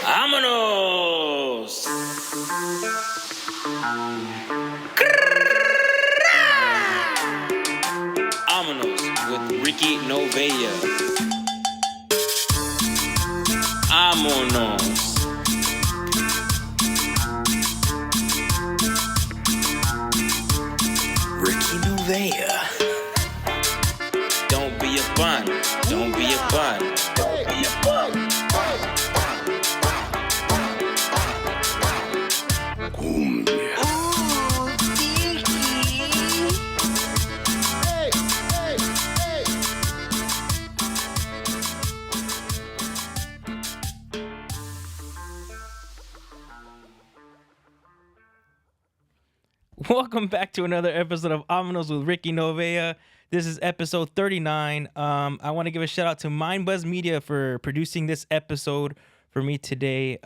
Amonos! Amonos with Ricky Novella. Amonos. Ricky Novella. Don't be a bun. Don't be a bun. Don't be a bun. Welcome back to another episode of Amonos with Ricky Novella. This is episode 39. I want to give a shout out to Mindbuzz Media for producing this episode for me today.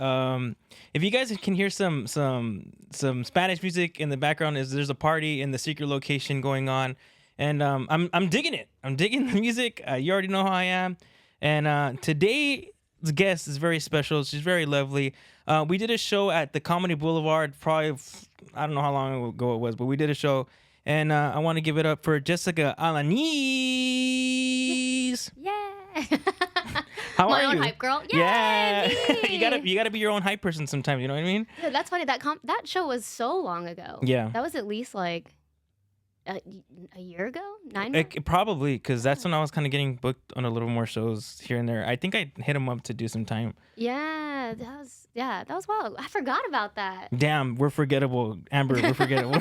If you guys can hear some Spanish music in the background, there's a party in the secret location going on, and I'm digging it. I'm digging the music. You already know how I am, and today's guest is very special. She's very lovely. We did a show at the Comedy Boulevard, probably I don't know how long ago it was, but we did a show, and I want to give it up for Ft.Jessica Alaniz. Yeah. How My are own you? hype girl. Yeah. Me. you gotta be your own hype person sometimes. You know what I mean? Yeah, that's funny. That show was so long ago. Yeah. That was at least like a year ago, 9 months. Probably because that's when I was kind of getting booked on a little more shows here and there. I think I hit him up to do some time. Yeah, that was wild. I forgot about that. Damn, we're forgettable, Amber. We're forgettable.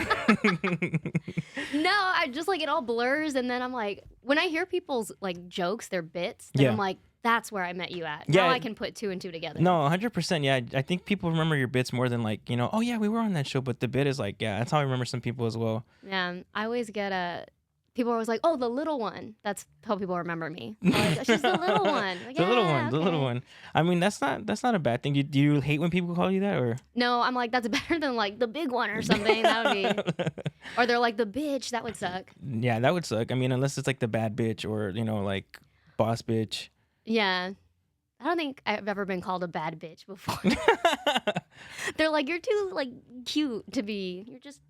No, I just like it all blurs, and then I'm like, when I hear people's like jokes, their bits, then Yeah. I'm like, that's where I met you at. Yeah. Now I can put two and two together. No, 100%. Yeah, I think people remember your bits more than like, oh yeah, we were on that show, but the bit is like, yeah, that's how I remember some people as well. Yeah, I always get people are always like, oh, the little one. That's how people remember me. Like, she's the little one. Like, The little "Yeah, one, the okay." little one. I mean, that's not a bad thing. Do you hate when people call you that, or? No, I'm like, that's better than like the big one or something. That would be. Or they're like the bitch. That would suck. Yeah, that would suck. I mean, unless it's like the bad bitch or like boss bitch. Yeah. I don't think I've ever been called a bad bitch before. They're like, you're too like cute to be. You're just,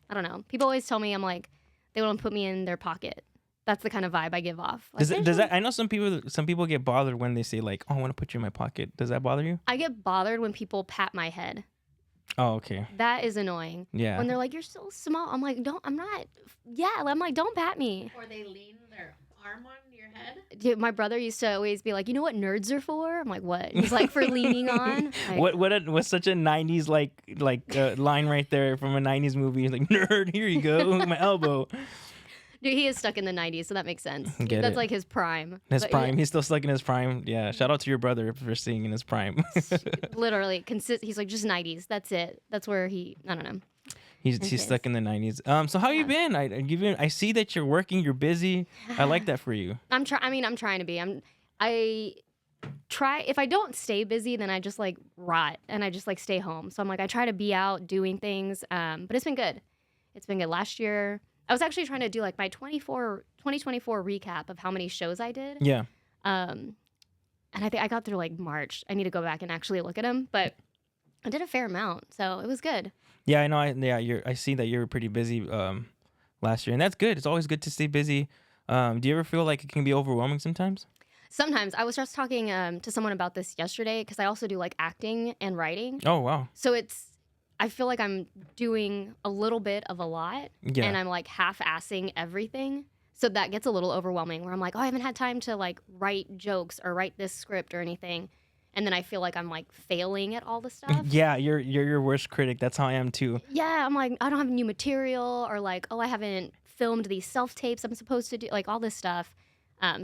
I don't know. People always tell me I'm like, they want to put me in their pocket. That's the kind of vibe I give off. Like, Does that? I know some people get bothered when they say like, "Oh, I want to put you in my pocket." Does that bother you? I get bothered when people pat my head. Oh, okay. That is annoying. Yeah. When they're like, you're so small. I'm like, I'm not. Yeah. I'm like, don't pat me. Or they lean their arm on your head. Dude, my brother used to always be like, you know what nerds are for? I'm like, what? He's like, for leaning on. Like, What's such a 90s line right there from a 90s movie? He's like, nerd, here you go, my elbow. Dude, he is stuck in the 90s, so that makes sense. Get That's it. like his prime. His But prime. He's still stuck in his prime. Yeah. Shout out to your brother for seeing in his prime. Literally, he's like, just 90s. That's it. That's where I don't know. He's Okay. stuck in the 90s. So how you been? I see that you're working. You're busy. I like that for you. I'm trying to be. If I don't stay busy, then I just like rot and I just like stay home. So I'm like, I try to be out doing things. But it's been good. It's been good. Last year, I was actually trying to do like my 2024 recap of how many shows I did. Yeah. And I think I got through like March. I need to go back and actually look at them, but I did a fair amount, so it was good. Yeah, I know. I see that you were pretty busy last year, and that's good. It's always good to stay busy. Do you ever feel like it can be overwhelming sometimes? Sometimes. I was just talking to someone about this yesterday because I also do like acting and writing. Oh wow. So I feel like I'm doing a little bit of a lot, Yeah. and I'm like half-assing everything. So that gets a little overwhelming where I'm like, oh, I haven't had time to like write jokes or write this script or anything. And then I feel like I'm like failing at all the stuff. Yeah, you're your worst critic. That's how I am too. Yeah, I'm like, I don't have new material, or like, oh, I haven't filmed these self-tapes I'm supposed to do, like all this stuff.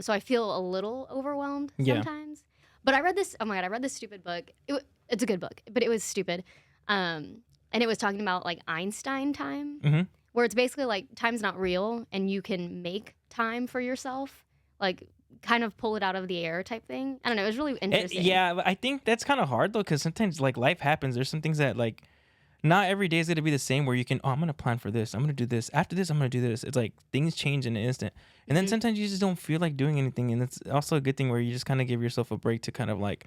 So I feel a little overwhelmed sometimes. But I read this, oh my God, I read this stupid book. It's a good book, but it was stupid. And it was talking about like Einstein time, where it's basically like time's not real and you can make time for yourself, like kind of pull it out of the air type thing. I don't know. It was really interesting. Yeah, but I think that's kind of hard though, because sometimes like life happens. There's some things that like not every day is going to be the same where you can, I'm going to plan for this. I'm going to do this. After this, I'm going to do this. It's like things change in an instant. And then sometimes you just don't feel like doing anything. And it's also a good thing where you just kind of give yourself a break to kind of like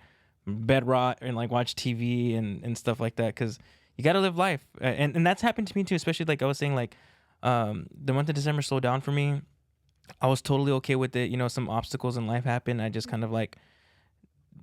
bed rot and like watch TV and stuff like that, because you got to live life. And that's happened to me too, especially like I was saying, like the month of December slowed down for me. I was totally okay with it. You know, some obstacles in life happened. I just kind of like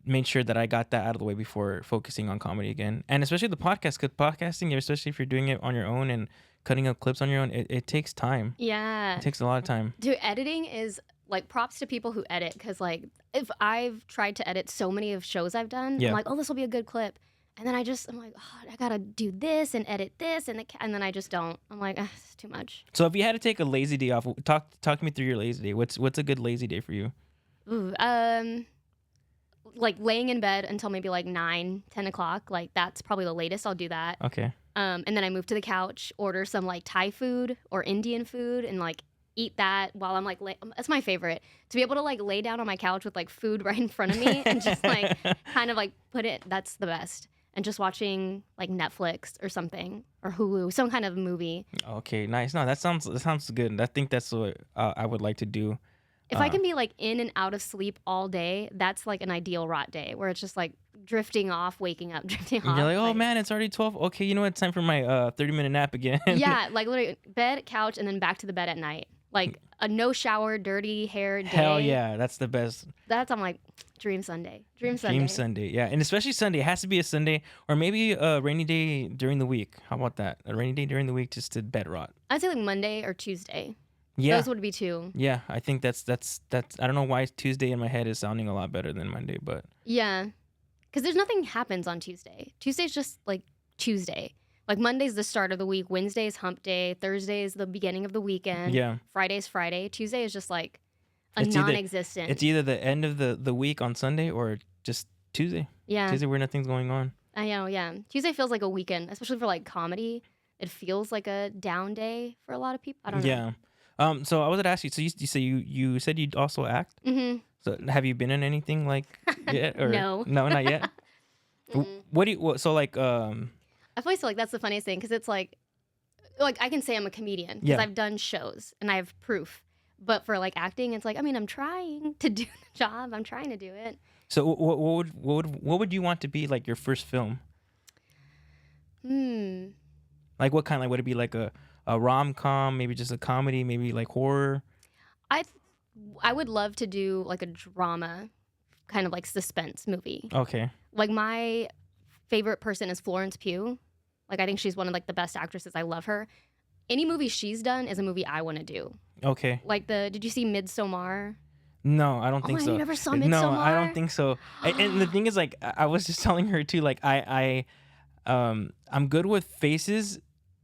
made sure that I got that out of the way before focusing on comedy again. And especially the podcast, because podcasting, especially if you're doing it on your own and cutting up clips on your own, it takes time. Yeah. It takes a lot of time. Dude, editing is like props to people who edit, because like if I've tried to edit so many of shows I've done, Yeah. I'm like, oh, this will be a good clip. And then I'm like, oh, I gotta do this and edit this, and then I just don't. I'm like, it's too much. So if you had to take a lazy day off, talk me through your lazy day. What's a good lazy day for you? Ooh, like laying in bed until maybe like 9, 10 o'clock. Like that's probably the latest I'll do that. Okay. And then I move to the couch, order some like Thai food or Indian food, and like eat that while I'm like, that's my favorite, to be able to like lay down on my couch with like food right in front of me and just like kind of like put it. That's the best. And just watching like Netflix or something, or Hulu, some kind of movie. Okay, nice. No, that sounds good. I think that's what I would like to do. If I can be like in and out of sleep all day, that's like an ideal rot day, where it's just like drifting off, waking up, drifting off. You're like, oh man, it's already 12. Okay, you know what? It's time for my 30-minute nap again. Yeah, like literally bed, couch, and then back to the bed at night. Like a no shower, dirty hair day. Hell yeah, that's the best. I'm like, dream Sunday. Dream Sunday, yeah. And especially Sunday. It has to be a Sunday, or maybe a rainy day during the week. How about that? A rainy day during the week just to bed rot. I'd say like Monday or Tuesday. Yeah. Those would be two. Yeah, I think that's I don't know why Tuesday in my head is sounding a lot better than Monday, but Yeah. Because there's nothing happens on Tuesday. Tuesday's just like Tuesday. Like Monday's the start of the week. Wednesday's hump day. Thursday's the beginning of the weekend. Yeah. Friday's Friday. Tuesday is just like a It's non-existent. it's either the end of the week on Sunday or just Tuesday. Yeah. Tuesday where nothing's going on. I know, yeah. Tuesday feels like a weekend, especially for like comedy. It feels like a down day for a lot of people. I don't know. Yeah. So I was gonna ask you. So you said you'd also act. Mm-hmm. So have you been in anything like yet? Or No. No, not yet. What do you? So like I feel like that's the funniest thing, because it's like I can say I'm a comedian because Yeah. I've done shows and I have proof. But for like acting, it's like, I mean, I'm trying to do the job. I'm trying to do it. So what would you want to be like your first film? Like what kind? Like would it be like a rom-com, maybe just a comedy, maybe like horror? I would love to do like a drama, kind of like suspense movie. Okay. Like my favorite person is Florence Pugh. Like I think she's one of like the best actresses. I love her. Any movie she's done is a movie I want to do. Okay. Like did you see Midsommar? No, I don't think so. You never saw Midsommar? No, I don't think so. And the thing is, like, I was just telling her too, like, I'm good with faces,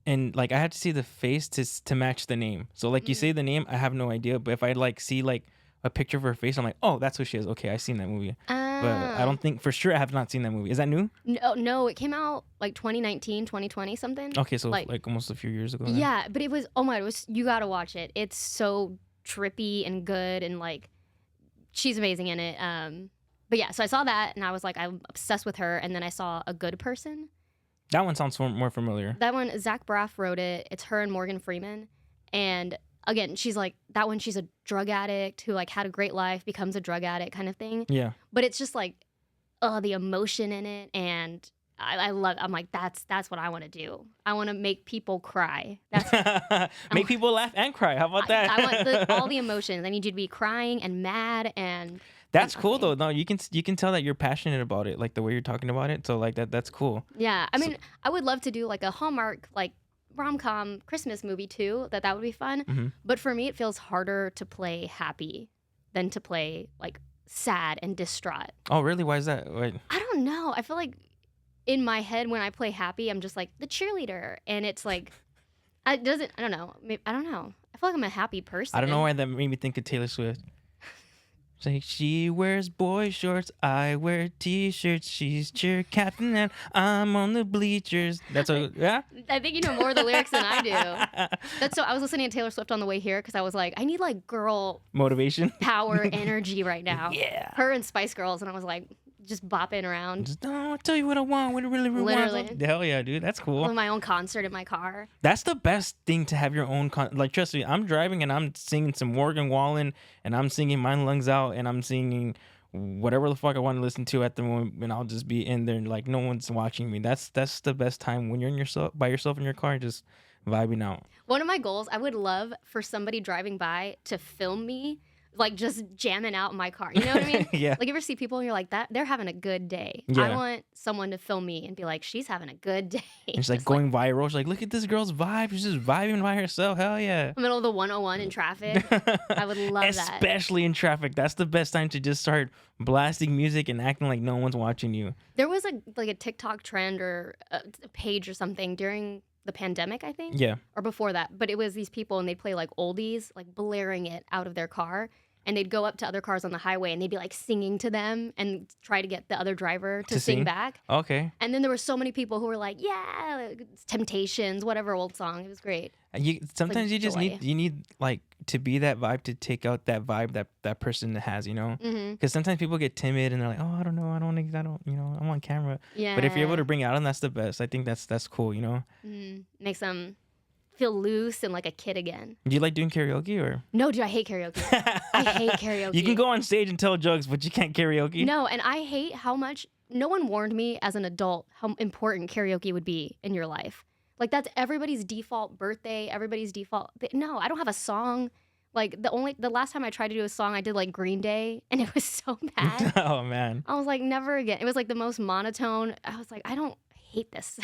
and like I have to see the face to match the name. So like you say the name, I have no idea, but if I like see like a picture of her face, I'm like, oh, that's who she is. Okay, I've seen that movie. But I don't think, for sure, I have not seen that movie. Is that new? No, it came out like 2019, 2020 something. Okay, so like almost a few years ago. Then. Yeah, but it was, oh my, you gotta watch it. It's so trippy and good, and like she's amazing in it. But yeah, so I saw that and I was like, I'm obsessed with her. And then I saw A Good Person. That one sounds more familiar. That one, Zach Braff wrote it. It's her and Morgan Freeman. And again, she's like, that one, she's a drug addict who like had a great life, becomes a drug addict kind of thing. Yeah. But it's just like, the emotion in it. And I'm like, that's what I want to do. I want to make people cry. Make people laugh and cry. How about that? I want all the emotions. I need you to be crying and mad and. That's cool though. No, you can tell that you're passionate about it, like the way you're talking about it. So like that's cool. Yeah, I mean, I would love to do like a Hallmark like rom-com Christmas movie too. That would be fun. Mm-hmm. But for me, it feels harder to play happy than to play like sad and distraught. Oh, really? Why is that? Wait. I don't know. I feel like in my head when I play happy, I'm just like the cheerleader, and it's like I don't know. I don't know. I feel like I'm a happy person. I don't know why that made me think of Taylor Swift. Like she wears boy shorts, I wear t-shirts. She's cheer captain and I'm on the bleachers. That's what, yeah. I think you know more of the lyrics than I do. That's so. I was listening to Taylor Swift on the way here because I was like, I need like girl motivation, power, energy right now. Yeah. Her and Spice Girls, and I was like, just bopping around. Just, I'll tell you what I want. What I really Literally. want. Hell yeah, dude. That's cool. With my own concert in my car. That's the best thing to have your own like trust me, I'm driving and I'm singing some Morgan Wallen and I'm singing My Lungs Out and I'm singing whatever the fuck I want to listen to at the moment, and I'll just be in there and like no one's watching me. That's the best time when you're by yourself in your car, just vibing out. One of my goals, I would love for somebody driving by to film me, like just jamming out in my car. You know what I mean? Yeah. Like, you ever see people and you're like, that they're having a good day. Yeah. I want someone to film me and be like, she's having a good day. It's like going viral. She's like, look at this girl's vibe. She's just vibing by herself. Hell yeah. Middle of the 101 in traffic. I would love that. Especially in traffic. That's the best time to just start blasting music and acting like no one's watching you. There was a TikTok trend or a page or something during the pandemic, I think. Yeah. Or before that. But it was these people and they play like oldies, like blaring it out of their car. And they'd go up to other cars on the highway and they'd be like singing to them and try to get the other driver to sing back. Okay. And then there were so many people who were like, yeah, Temptations, whatever old song. It was great. Sometimes like you just joy. need like to be that vibe to take out that vibe that person has, you know? Because sometimes people get timid and they're like, oh, I don't know, you know, I'm on camera. Yeah. But if you're able to bring it out, and that's the best. I think that's cool, you know? Makes them feel loose and like a kid again. Do you like doing karaoke or? No, dude, I hate karaoke. I hate karaoke. You can go on stage and tell jokes, but you can't karaoke. No, and I hate how much no one warned me as an adult how important karaoke would be in your life. Like, that's everybody's default birthday, everybody's default. No, I don't have a song. Like, the last time I tried to do a song, I did like Green Day, and it was so bad. Oh man. I was like, never again. It was like the most monotone. I was like, I hate this.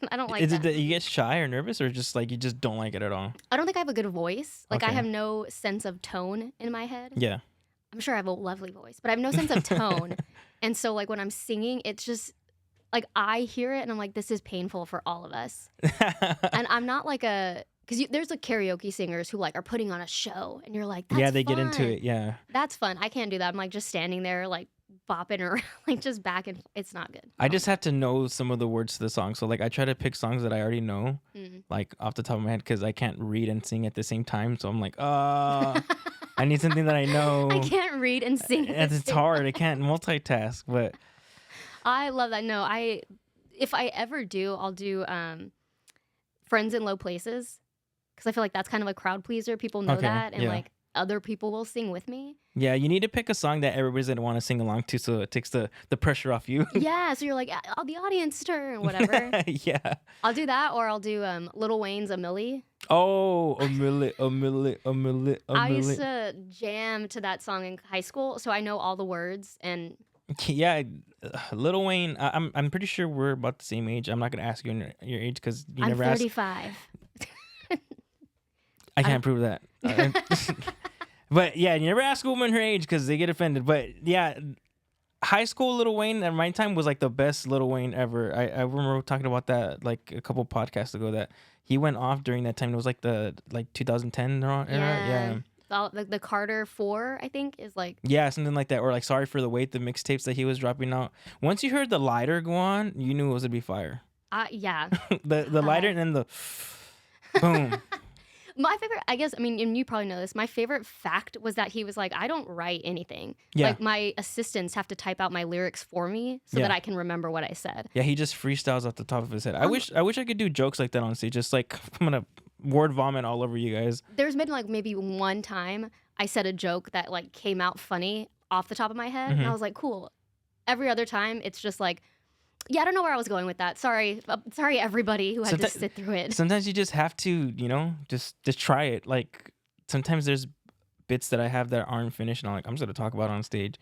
I don't like Is that. it that you get shy or nervous, or just like you just don't like it at all? I don't think I have a good voice. Like, I Okay. have no sense of tone in my head. Yeah. I'm sure I have a lovely voice, but I have no sense of tone. And so, like, when I'm singing, it's just like I hear it and I'm like, this is painful for all of us. And I'm not like because there's like karaoke singers who like are putting on a show and you're like, that's Yeah, they fun. get into it. Yeah. That's fun. I can't do that. I'm like just standing there, like bopping around, like just back and it's not good. I just have to know some of the words to the song. So like I try to pick songs that I already know, Mm. like off the top of my head, because I can't read and sing at the same time. So I'm like, I need something that I know. I can't read and sing. at And the it's same hard. time. I can't multitask. But I love that. No, if I ever do, I'll do Friends in Low Places because I feel like that's kind of a crowd pleaser. People know Okay, that, and yeah. like other people will sing with me. yeah, you need to pick a song that everybody's gonna want to sing along to, so it takes the pressure off you. Yeah, so you're like, the audience turn, whatever. Yeah. I'll do that, or I'll do Lil Wayne's A Milli. Oh, a milli. I used to jam to that song in high school, so I know all the words. And Yeah, Lil Wayne. I'm pretty sure we're about the same age. I'm not gonna ask you your age because you I'm never asked. 35. I can't prove that. But yeah, you never ask a woman her age because they get offended. But yeah, high school Lil Wayne at my time was like the best Lil Wayne ever. I remember talking about that like a couple podcasts ago that he went off during that time. It was like the 2010 era. Yeah. The Carter 4, I think, is like. Yeah, something like that. Or like Sorry for the Wait, the mixtapes that he was dropping out. Once you heard the lighter go on, you knew it was gonna be fire. Yeah. the lighter and then the boom. My favorite, I guess, I mean, and you probably know this, my favorite fact was that he was like, I don't write anything. Yeah. Like, my assistants have to type out my lyrics for me so Yeah. that I can remember what I said. Yeah, he just freestyles off the top of his head. I wish I could do jokes like that on stage. Just like I'm gonna word vomit all over you guys. There's been like maybe one time I said a joke that like came out funny off the top of my head. Mm-hmm. And I was like, cool. Every other time, it's just like, yeah, I don't know where I was going with that. Sorry, everybody who had to sit through it. Sometimes you just have to, you know, just try it. Like sometimes there's bits that I have that aren't finished, and I'm just gonna talk about it on stage,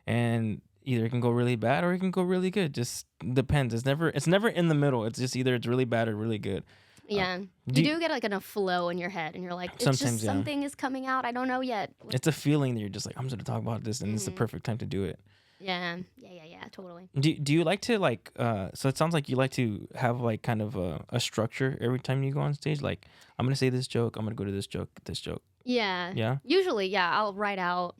and either it can go really bad or it can go really good. Just depends. It's never in the middle. It's just either it's really bad or really good. Yeah, you do get like in a flow in your head, and you're like, it's Sometimes, just yeah. something is coming out. I don't know yet. It's a feeling that you're just like, I'm just gonna talk about this, and it's the perfect time to do it. Yeah, totally. Do you like to like so it sounds like you like to have like kind of a structure every time you go on stage, like I'm gonna say this joke, I'm gonna go to this joke. Yeah. Usually, yeah, I'll write out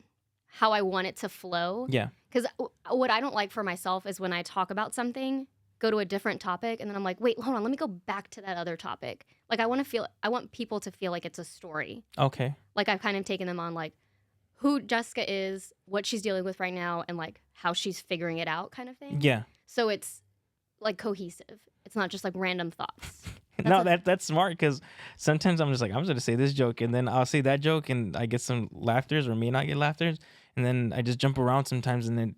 how I want it to flow. Yeah. Because what I don't like for myself is when I talk about something, go to a different topic, and then I'm like, wait, hold on, let me go back to that other topic. Like I want people to feel like it's a story. Okay. Like I've kind of taken them on like who Jessica is, what she's dealing with right now, and like how she's figuring it out kind of thing. Yeah. So it's like cohesive. It's not just like random thoughts. That's smart, because sometimes I'm just like, I'm just gonna say this joke, and then I'll say that joke and I get some laughters or may not get laughters, and then I just jump around sometimes, and it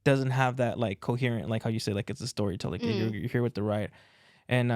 doesn't have that like coherent, like how you say, like it's a storytelling. Like you're here with the ride, and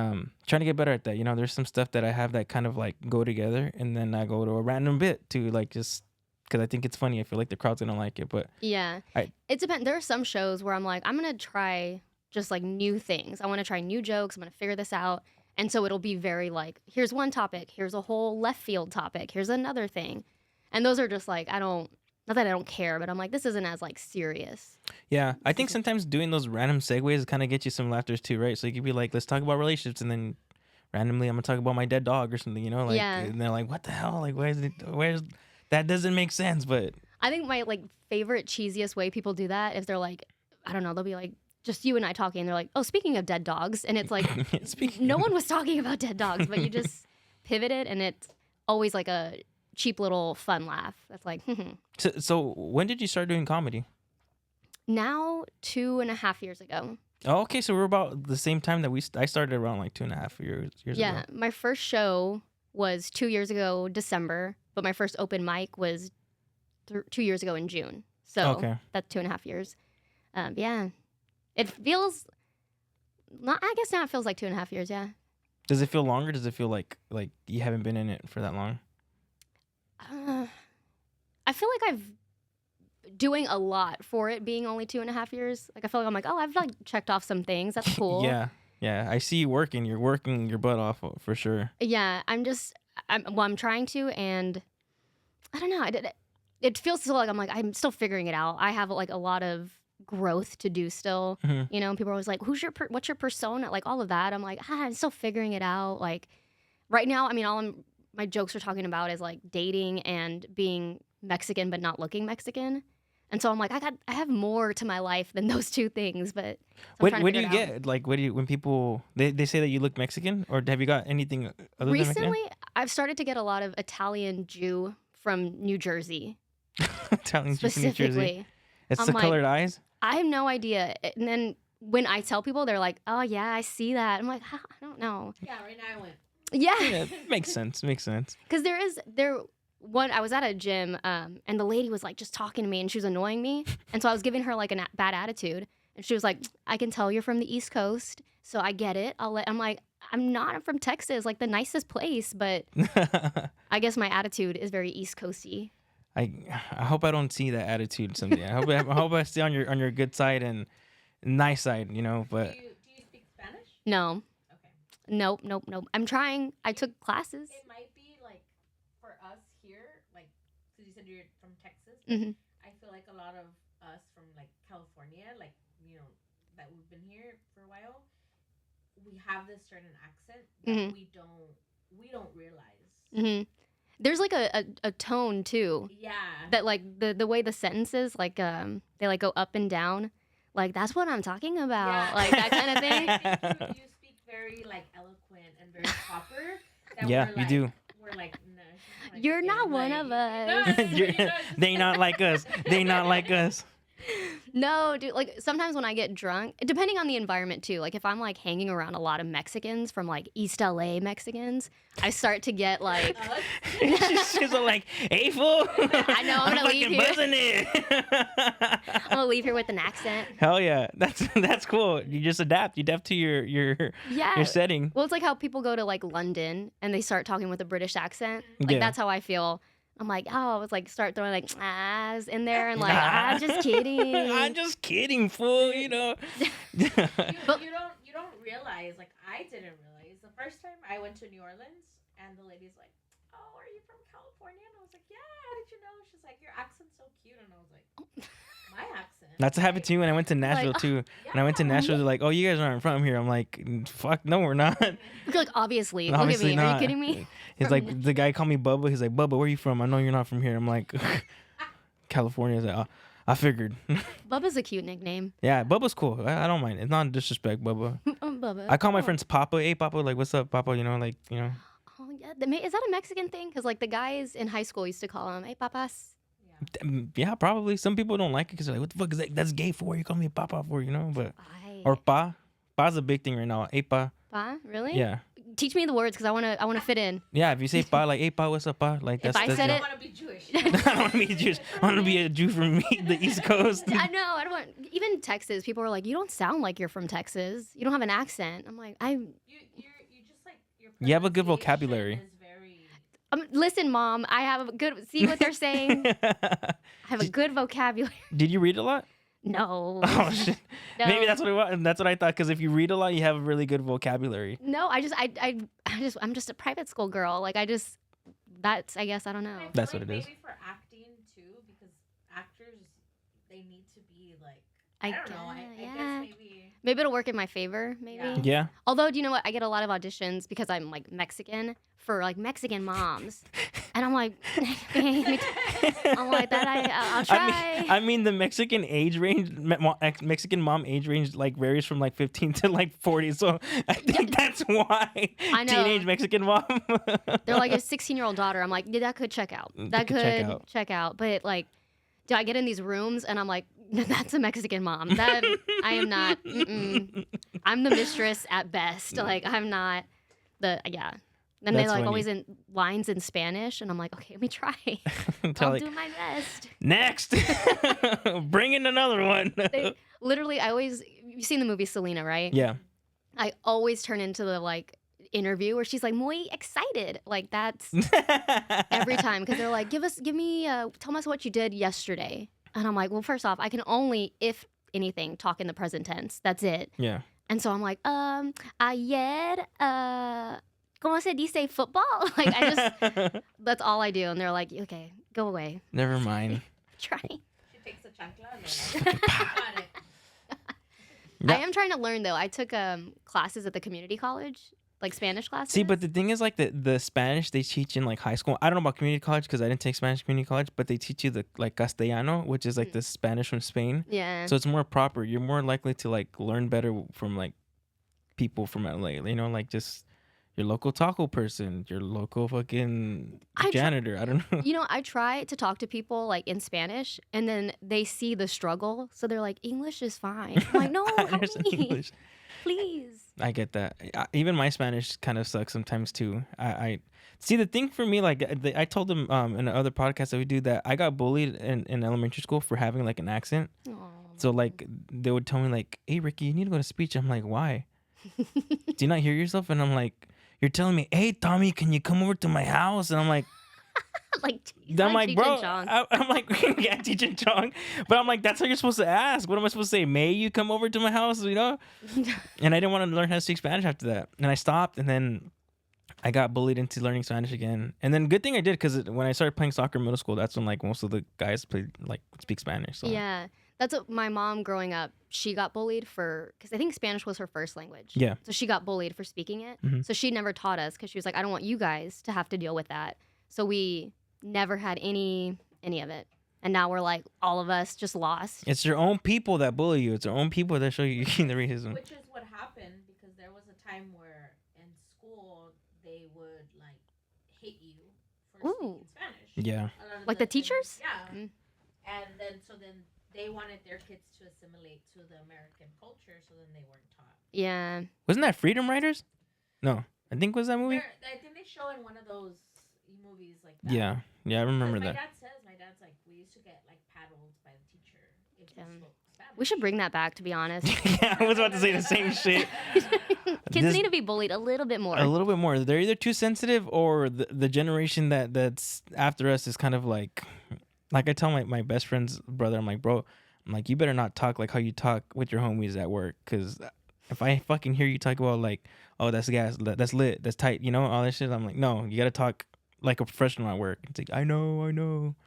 trying to get better at that. You know, there's some stuff that I have that kind of like go together, and then I go to a random bit to like just because I think it's funny. I feel like the crowd's gonna like it, but yeah, it depends. There are some shows where I'm like, I'm gonna try just like new things. I want to try new jokes. I'm gonna figure this out. And so it'll be very like, here's one topic, here's a whole left field topic, here's another thing. And those are just like, not that I don't care, but I'm like, this isn't as like serious. Yeah, I think sometimes doing those random segues kind of get you some laughters too, right? So you could be like, let's talk about relationships, and then randomly I'm gonna talk about my dead dog or something, you know? Like, Yeah. And they're like, what the hell? Like, where's that doesn't make sense, but I think my like favorite cheesiest way people do that is they're like, I don't know, they'll be like, just you and I talking, and they're like, oh, speaking of dead dogs, and it's like, no one was talking about dead dogs, but you just pivot it, and it's always like a cheap little fun laugh. That's like, So when did you start doing comedy? Now 2.5 years ago. Oh, okay, so we're about the same time that I started around like 2.5 years ago. Yeah, my first show was 2 years ago, December, but my first open mic was 2 years ago in June. So that's 2.5 years. Yeah. It feels not. I guess now it feels like 2.5 years. Yeah. Does it feel longer? Does it feel like you haven't been in it for that long? I feel like I've doing a lot for it being only 2.5 years. Like I feel like I'm like, oh, I've like checked off some things. That's cool. Yeah. I see you working. You're working your butt off for sure. Yeah. I'm trying to, and I don't know. It feels still like I'm still figuring it out. I have like a lot of growth to do still, you know, and people are always like, what's your persona, like all of that. I'm like, I'm still figuring it out. Like right now, I mean, my jokes are talking about is like dating and being Mexican but not looking Mexican, and so I'm like, I have more to my life than those two things. But what do you get, like, when people they say that you look Mexican, or have you got anything other recently than Mexican? I've started to get a lot of Italian Jew from New Jersey. Italian Jew from New Jersey. It's the like, colored eyes. I have no idea. And then when I tell people, they're like, oh, yeah, I see that. I'm like, I don't know. Yeah, right now I went. Yeah. Makes sense. Because I was at a gym, and the lady was like just talking to me, and she was annoying me. And so I was giving her like a bad attitude. And she was like, I can tell you're from the East Coast, so I get it. I'm like, I'm not. I'm from Texas, like the nicest place. But I guess my attitude is very East Coasty. I hope I don't see that attitude someday. I hope I stay on your good side and nice side, you know. But do you speak Spanish? No. Okay. Nope. I'm trying. I took classes. It might be like for us here, like because you said you're from Texas. Mm-hmm. I feel like a lot of us from like California, like you know, that we've been here for a while, we have this certain accent that we don't realize. Mm-hmm. There's like a tone too. Yeah. That like the way the sentences like they like go up and down. Like that's what I'm talking about. Yeah. Like that kind of thing. I think you speak very like eloquent and very proper. Yeah, you do. We're like, no, like, You're not one of us. They not like us. They not like us. No, dude, like sometimes when I get drunk, depending on the environment too, like if I'm like hanging around a lot of Mexicans from like East LA Mexicans, I start to get like she's like, hey fool, I know I'm gonna leave here. Buzzing it. I'm gonna leave here with an accent. Hell yeah, that's cool. You just adapt. You adapt to your setting. Well, it's like how people go to like London and they start talking with a British accent. Like that's how I feel. I'm like, oh, it's like start throwing like ahs in there and like, I'm just kidding. I'm just kidding, fool. You know. But you don't realize. Like I didn't realize the first time I went to New Orleans and the lady's like, oh, are you from California? And I was like, yeah. How did you know? She's like, your accent's so cute. And I was like, my accent. That's what happened to me when I went to Nashville too. Yeah. When I went to Nashville, they're like, oh, you guys aren't from here. I'm like, fuck, no, we're not. Like obviously, look Obviously at me. not. Are you kidding me? He's like, the guy called me Bubba. He's like, Bubba, where are you from? I know you're not from here. I'm like, California. He's like, oh, I figured. Bubba's a cute nickname. Yeah, Bubba's cool. I don't mind. It's not disrespect, Bubba. Bubba. I call my friends Papa. Hey, Papa. Like, what's up, Papa? You know, like, you know. Oh yeah, is that a Mexican thing? Because like the guys in high school used to call him, "Hey, papas." Yeah, probably. Some people don't like it because they're like, what the fuck is that? That's gay for? You call me Papa for? You know, but Bye. or Pa. Pa's a big thing right now. Hey, Pa. Pa? Really? Yeah. teach me the words because I wanna fit in. Yeah, if you say pa, like, hey pa, what's up pa? Like If I that's said I it- want to be Jewish. I don't want to be Jewish. I want to be a Jew from the East Coast. I know. I don't want. Even Texas, people are like, you don't sound like you're from Texas. You don't have an accent. I'm like, You just like your. You have a good pronunciation vocabulary. is very. Listen, Mom. I have a good. See what they're saying. I have a good vocabulary. Did you read a lot? No. Oh shit. No. Maybe that's what it was. That's what I thought. Because if you read a lot, you have a really good vocabulary. No, I'm just a private school girl. Like that's I guess I don't know. I feel That's like what it is. Maybe for acting too, because actors they need to be like. I I don't know. I yeah. guess maybe. Maybe it'll work in my favor. Maybe. Yeah. Yeah. Although, do you know what? I get a lot of auditions because I'm like Mexican for like Mexican moms, and I'm like, I'm like that. I'll try. I mean, the Mexican age range, Mexican mom age range, like varies from like 15 to like 40. So I think that's why I know. teenage Mexican mom. They're like a 16-year-old daughter. I'm like, yeah, that could check out. That could check out. But like, do I get in these rooms and I'm like, that's a Mexican mom. That I am not. I'm the mistress at best. Like I'm not the yeah. Then they That's like funny. always in lines in Spanish, and I'm like, okay, let me try. I'll do my best. Next, bring in another one. Literally, you've seen the movie Selena, right? Yeah. I always turn into the like interview where she's like muy excited. Like that's every time because they're like, tell us what you did yesterday. And I'm like, well, first off, I can only, if anything, talk in the present tense. That's it. Yeah. And so I'm like, ayer, ¿cómo se dice football? Like that's all I do. And they're like, okay, go away. Never mind. Try. She takes a chancla and then got it. Yeah. I am trying to learn though. I took classes at the community college, like Spanish classes. See, but the thing is, like the Spanish they teach in like high school. I don't know about community college because I didn't take Spanish community college, but they teach you the like Castellano, which is like the Spanish from Spain. Yeah. So it's more proper. You're more likely to like learn better from like people from LA. You know, like just your local taco person, your local fucking janitor. I don't know. You know, I try to talk to people like in Spanish, and then they see the struggle, so they're like, "English is fine." I'm like, "No, I help understand me, English. please." I get that. Even my Spanish kind of sucks sometimes too. I see the thing for me. Like I told them in other podcasts that we do that I got bullied in elementary school for having like an accent. Aw. So like they would tell me like, "Hey Ricky, you need to go to speech." I'm like, "Why? Do you not hear yourself?" And I'm like, "You're telling me, hey Tommy, can you come over to my house?" And I'm like. like, I'm like, Cheech bro, and Chong. I'm like, yeah, Cheech and Chong. But I'm like, that's how you're supposed to ask. What am I supposed to say? May you come over to my house, you know? And I didn't want to learn how to speak Spanish after that. And I stopped, and then I got bullied into learning Spanish again. And then good thing I did, because when I started playing soccer in middle school, that's when like most of the guys speak Spanish. So. Yeah, that's what my mom growing up. She got bullied because I think Spanish was her first language. Yeah. So she got bullied for speaking it. Mhm. So she never taught us because she was like, I don't want you guys to have to deal with that. So we never had any of it. And now we're like, all of us just lost. It's your own people that bully you. It's your own people that show you the racism. Which is what happened because there was a time where in school they would like hate you for Ooh. speaking Spanish. Yeah. A lot of Like the things- teachers? Yeah. Mm. And then they wanted their kids to assimilate to the American culture, so then they weren't taught. Yeah. Wasn't that Freedom Riders? No. I think was that movie? I think they show in one of those movies like that. Yeah. Yeah, I remember that. My dad's like, we used to get like paddled by the teacher if we spoke Spanish. We should bring that back, to be honest. Yeah, I was about to say the same shit. Kids This- need to be bullied a little bit more. A little bit more. They're either too sensitive or the generation that's after us is kind of like I tell my best friend's brother, I'm like, bro, you better not talk like how you talk with your homies at work, because if I fucking hear you talk about like, oh, that's gas, that's lit, that's tight, you know, all that shit, I'm like, no, you gotta talk like a professional at work. It's like, I know.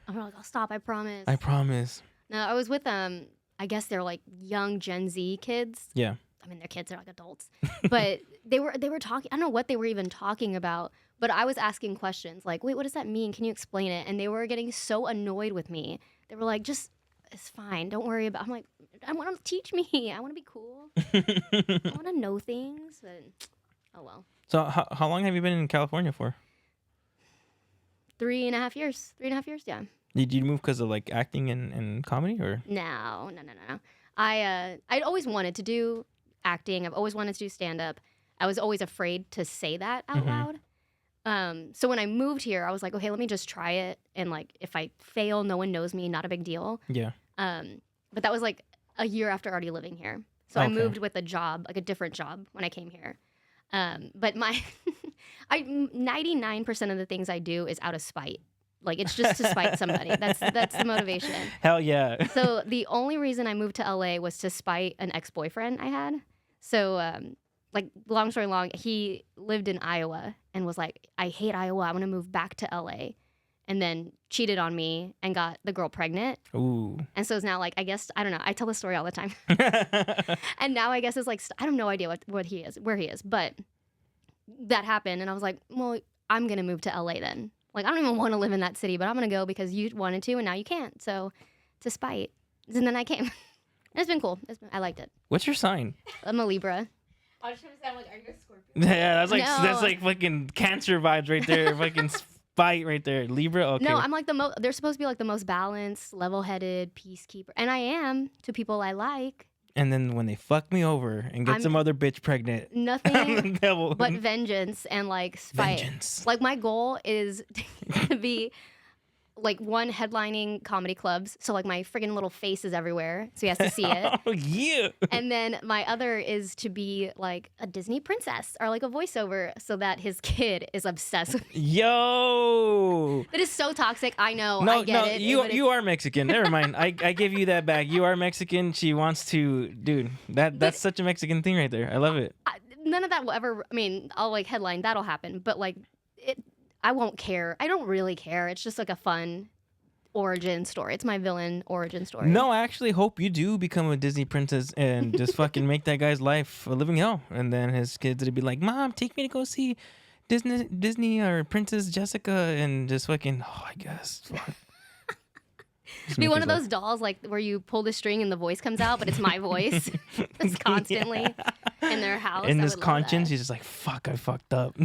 I'm like, I'll stop, I promise. I promise. No, I was with I guess they're like young Gen Z kids. Yeah. I mean, they're kids, they're like adults. But they were talking, I don't know what they were even talking about, but I was asking questions like, wait, what does that mean? Can you explain it? And they were getting so annoyed with me. They were like, it's fine, don't worry about it. I'm like, I want them to teach me. I want to be cool. I want to know things. But, oh well. So how long have you been in California for? 3.5 years. 3.5 years, yeah. Did you move because of like acting and comedy or? No. I'd always wanted to do acting. I've always wanted to do stand-up. I was always afraid to say that out loud. So when I moved here, I was like, okay, let me just try it. And like, if I fail, no one knows me, not a big deal. Yeah. But that was like a year after already living here. So I moved with a job, like a different job when I came here. But 99% of the things I do is out of spite. Like, it's just to spite somebody. That's the motivation. Hell yeah. So the only reason I moved to LA was to spite an ex-boyfriend I had. So, like, long story long, he lived in Iowa and was like, I hate Iowa. I want to move back to LA. And then cheated on me and got the girl pregnant. Ooh. And so it's now like, I guess, I don't know. I tell this story all the time. And now I guess it's like, I have no idea where he is. But that happened. And I was like, well, I'm going to move to LA then. Like, I don't even want to live in that city, but I'm going to go because you wanted to and now you can't. So to spite. And then I came. It's been cool. I liked it. What's your sign? I'm a Libra. I was trying to say, I'm like, are you a Scorpio? Yeah, that's like No. that's like fucking Cancer vibes right there. Fucking spite right there. Libra. Okay. No, I'm like they're supposed to be like the most balanced, level-headed peacekeeper. And I am to people I like. And then when they fuck me over and get some other bitch pregnant, I'm the Nothing devil. but vengeance and like spite. Vengeance. Like my goal is to be like one headlining comedy clubs. So like my friggin' little face is everywhere. So he has to see it. Oh yeah. And then my other is to be like a Disney princess or like a voiceover so that his kid is obsessed with me. Yo. That is so toxic. I know. No, I get it. you are Mexican. Never mind. I give you that back. You are Mexican. She wants to, dude. That's such a Mexican thing right there. I love it. None of that will ever. I mean, I'll like headline. That'll happen. But like it. I won't care. I don't really care. It's just like a fun origin story. It's my villain origin story. No, I actually hope you do become a Disney princess and just fucking make that guy's life a living hell. And then his kids would be like, Mom, take me to go see Disney or Princess Jessica, and just fucking, oh, I guess. Fuck. Be one of those dolls like where you pull the string and the voice comes out, but it's my voice. It's constantly in their house. In I his would love conscience, that. he's just like, fuck, I fucked up.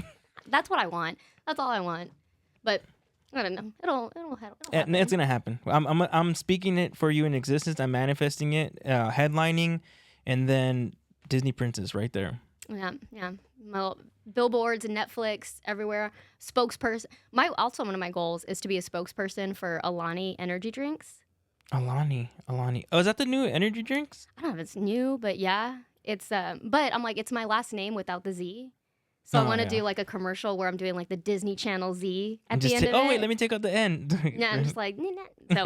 That's what I want. That's all I want. But I don't know. It'll And happen. it's gonna happen. I'm speaking it for you in existence. I'm manifesting it, headlining, and then Disney princess right there. Yeah. Well, billboards and Netflix everywhere. Spokesperson. Also one of my goals is to be a spokesperson for Alani energy drinks. Alani. Oh, is that the new energy drinks? I don't know if it's new, but yeah, it's. But I'm like, it's my last name without the Z. So I want to do like a commercial where I'm doing like the Disney Channel Z at the end of it. Oh wait, let me take out the end. Yeah, I'm just like, so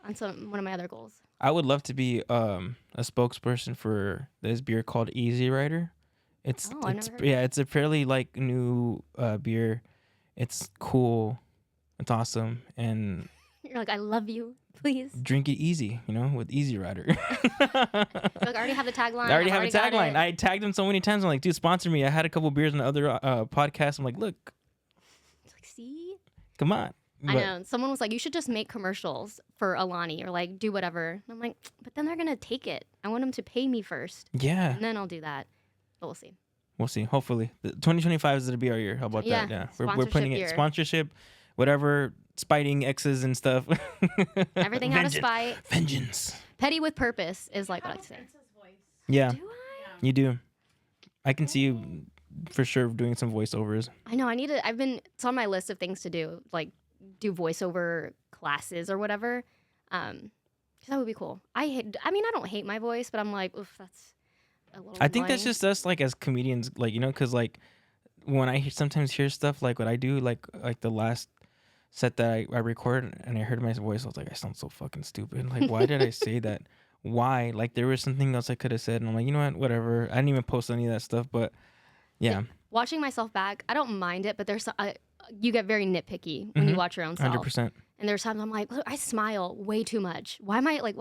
that's one of my other goals. I would love to be a spokesperson for this beer called Easy Rider. It's a fairly like new beer. It's cool. It's awesome, and you're like, I love you. Please drink it easy, with Easy Rider. Look, I already have the tagline. I already have a tagline. I tagged them so many times. I'm like, dude, sponsor me. I had a couple beers on other podcasts. I'm like, look. It's like, see? Come on. I know. Someone was like, you should just make commercials for Alani or like do whatever. And I'm like, but then they're going to take it. I want them to pay me first. Yeah. And then I'll do that. But we'll see. We'll see. Hopefully. 2025 is going to be our year. How about that? Yeah. We're putting it sponsorship, whatever, spiting exes and stuff. Everything out of spite. Vengeance. Petty with purpose is like what I say. Yeah. Do I? You do. I can see you for sure doing some voiceovers. I know. It's on my list of things to do, like do voiceover classes or whatever. That would be cool. I don't hate my voice, but I'm like, oof, that's a little I think that's annoying. just us, like, as comedians, like, because, like, when I sometimes hear stuff, like, what I do, like the last set that I record, and I heard my voice, I was like, I sound so fucking stupid. Like, why did I say that? Why? Like, there was something else I could have said, and I'm like, you know what? Whatever. I didn't even post any of that stuff, but, yeah. Watching myself back, I don't mind it, but you get very nitpicky when you watch your own self. 100%. And there's times I'm like, look, I smile way too much. Why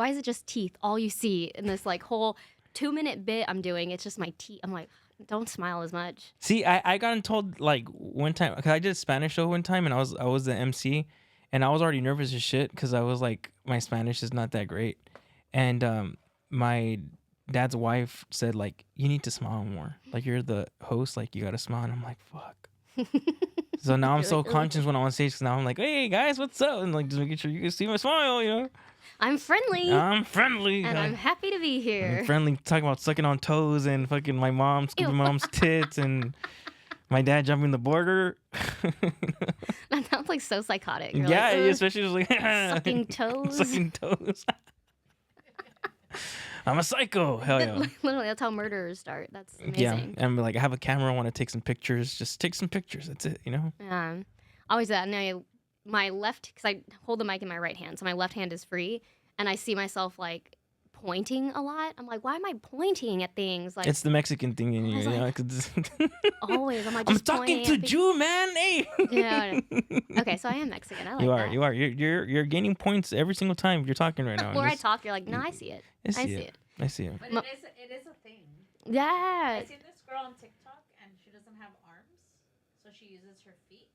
is it just teeth? All you see in this like whole 2-minute bit I'm doing, it's just my teeth. I'm like, don't smile as much. See, I got told like one time, because I did a Spanish show one time, and I was the MC, and I was already nervous as shit because I was like, my Spanish is not that great, and my dad's wife said like, you need to smile more. Like, you're the host, like you gotta smile, and I'm like, fuck. So now I'm so conscious when I'm on stage, because now I'm like, hey guys, what's up? And like, just making sure you can see my smile, I'm friendly. I'm friendly. And I'm happy to be I'm here. friendly. Talking about sucking on toes and fucking my mom scooping my mom's tits and my dad jumping the border. That sounds like so psychotic. You're Yeah, like, "Ugh, especially just like sucking toes. Sucking toes. I'm a psycho. Hell yeah. Literally, that's how murderers start. That's amazing. Yeah, and like I have a camera. I want to take some pictures. Just take some pictures. That's it. You know. Yeah. Always that. Now my left, because I hold the mic in my right hand, so my left hand is free, and I see myself like pointing a lot. I'm like, why am I pointing at things? Like It's the Mexican thing in you. was You know? like- 'Cause- always. I'm like, I'm just talking pointing to at things. you, man. Hey. Yeah. Okay, so I am Mexican. I like You are. that. You are. You're gaining points every single time you're talking right now. Before I Just- talk, you're like, no, I see it. I I see see it. it. I see it. But Ma- it is a thing. Yeah. I seen this girl on TikTok and she doesn't have arms, so she uses her feet.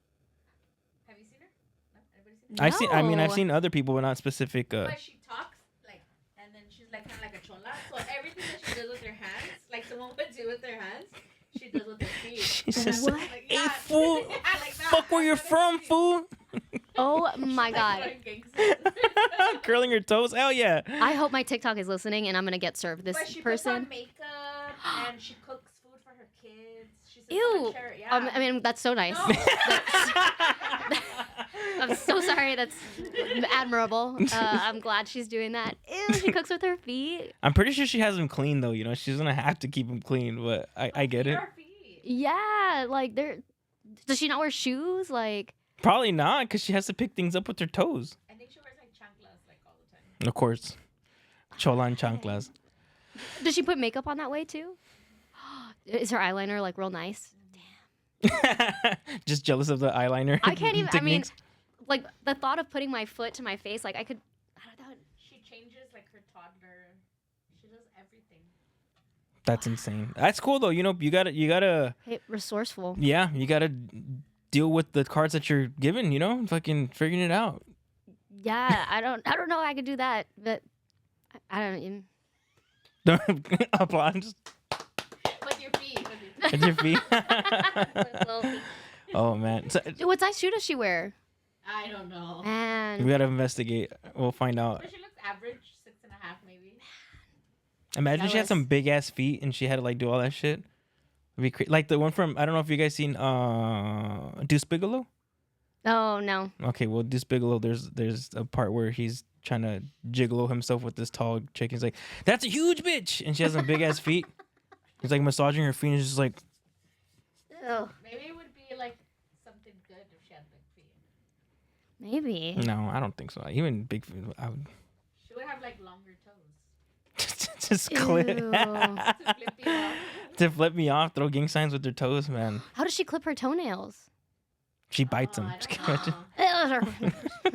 Have you seen her? No? Anybody seen her? I've seen. I mean, I've No. seen other people, but not specific. But she talks like, and then she's like kind of like a chola. So everything that she does with her hands, like someone would do with their hands, she does with her feet. She says, What? Like, "Hey, yeah. fool, Yeah, like that. fuck where you're from, fool." Oh my Like, god. throwing gang signs. Curling your toes. Hell yeah. I hope my TikTok is listening, and I'm gonna get served this But she puts person. on makeup and she cooks food for her kids. She sits Ew. on a chair. Yeah. I mean, that's so nice. No. I'm so sorry. That's admirable. I'm glad she's doing that. Ew, she cooks with her feet. I'm pretty sure she has them clean though. You know, she's gonna have to keep them clean. But I get it. Her feet. Yeah, like they're. Does she not wear shoes? Like, Probably not, because she has to pick things up with her toes. I think she wears like chanclas like all the time. Of course, chola and chanclas. does she put makeup on that way too? Is her eyeliner like real nice? Just jealous of the eyeliner. I can't even. I mean, techniques. like the thought of putting my foot to my face, like I could. I don't know. She changes like her toddler. She does everything. That's insane. That's cool though. You know, you gotta. Hey, resourceful. Yeah, you gotta deal with the cards that you're given. You know, fucking figuring it out. Yeah, I don't know if I could do that, but I don't even. Don't applaud. Just With your feet. at your feet. Little feet. Oh man, so, Dude, what size shoe does she wear? I don't know. we Man, gotta investigate. We'll find out. But she looks average, 6.5 maybe. Imagine she had Jealous. some big ass feet and she had to like do all that shit. It'd be like the one from, I don't know if you guys seen Deuce Bigelow. oh no. Okay, well Deuce Bigelow, there's a part where he's trying to gigolo himself with this tall chick. He's like, "That's a huge bitch," and she has some big ass feet. He's like massaging her feet and he's just like, Ugh, Maybe it would be like something good if she had big feet. maybe. "No, I don't think so. Even big feet, I would She would have like longer toes. just clip Ew. To flip you off. to flip me off, throw gang signs with her toes, man. How does she clip her toenails? She bites Oh, them. I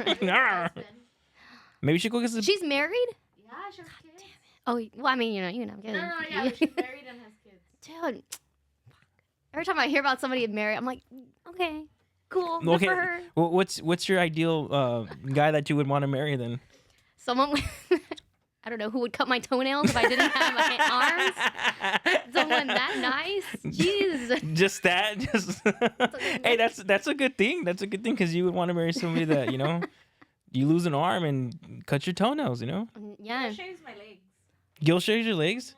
don't know. Ugh. Husband. Maybe she go get some. She's married? Yeah, she has kids. Oh, well, I mean, you know. No, yeah, but she's married and has kids. Dude, every time I hear about somebody married, I'm like, okay, cool, good Okay, for her. well, what's your ideal guy that you would want to marry then? Someone, I don't know, who would cut my toenails if I didn't have my arms. Someone that nice? Jeez. Just that. Just hey, that's a good thing. That's a good thing because you would want to marry somebody that you lose an arm and cut your toenails. You know, Yeah. She shaves my legs. Gil shaves your legs.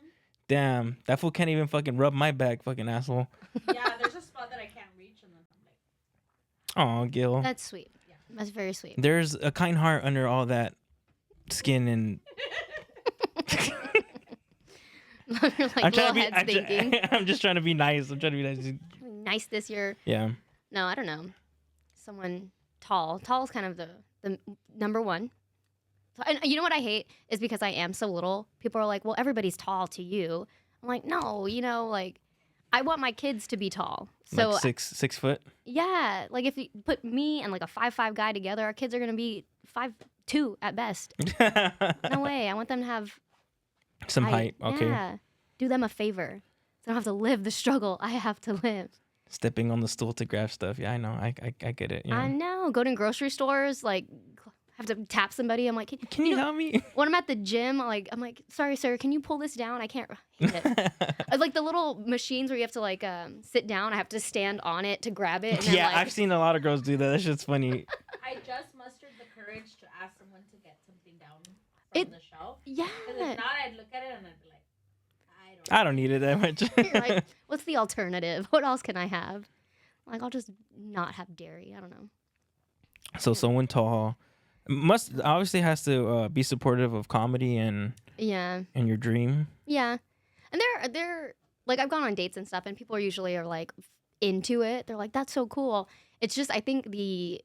Damn, that fool can't even fucking rub my back, fucking asshole. Yeah, there's a spot that I can't reach, and then I'm like, Oh, Gil. That's sweet. That's very sweet. There's a kind heart under all that skin and. You're like little heads thinking. I'm just trying to be nice. I'm trying to be nice. Nice this year. Yeah. No, I don't know. Someone tall. Tall is kind of the number one. So, and you know what I hate is because I am so little. People are like, "Well, everybody's tall to you." I'm like, "No, like I want my kids to be tall." So like 6 foot. yeah, like if you put me and like a 5'5" guy together, our kids are gonna be 5'2" at best. No way. I want them to have Some height. Okay. Yeah. Do them a favor. So I don't have to live the struggle I have to live. Stepping on the stool to grab stuff. Yeah, I know. I get it. You know? I know. Go to grocery stores, like have to tap somebody. I'm like, Can you help me? when I'm at the gym, I'm like, sorry, sir, can you pull this down? I can't hit it. Like the little machines where you have to like sit down. I have to stand on it to grab it. And then, Yeah, like, I've seen a lot of girls do that. That shit's funny. I just mustered the courage to ask someone to get something down. from the shelf. Yeah. Because if not, I'd look at it and I'd be like, I don't need it that much. You're like, what's the alternative? What else can I have? Like, I'll just not have dairy. I don't know. So someone tall must obviously has to be supportive of comedy and Yeah. your dream. Yeah. And they're like, I've gone on dates and stuff, and people are like into it. They're like, that's so cool. It's just, I think the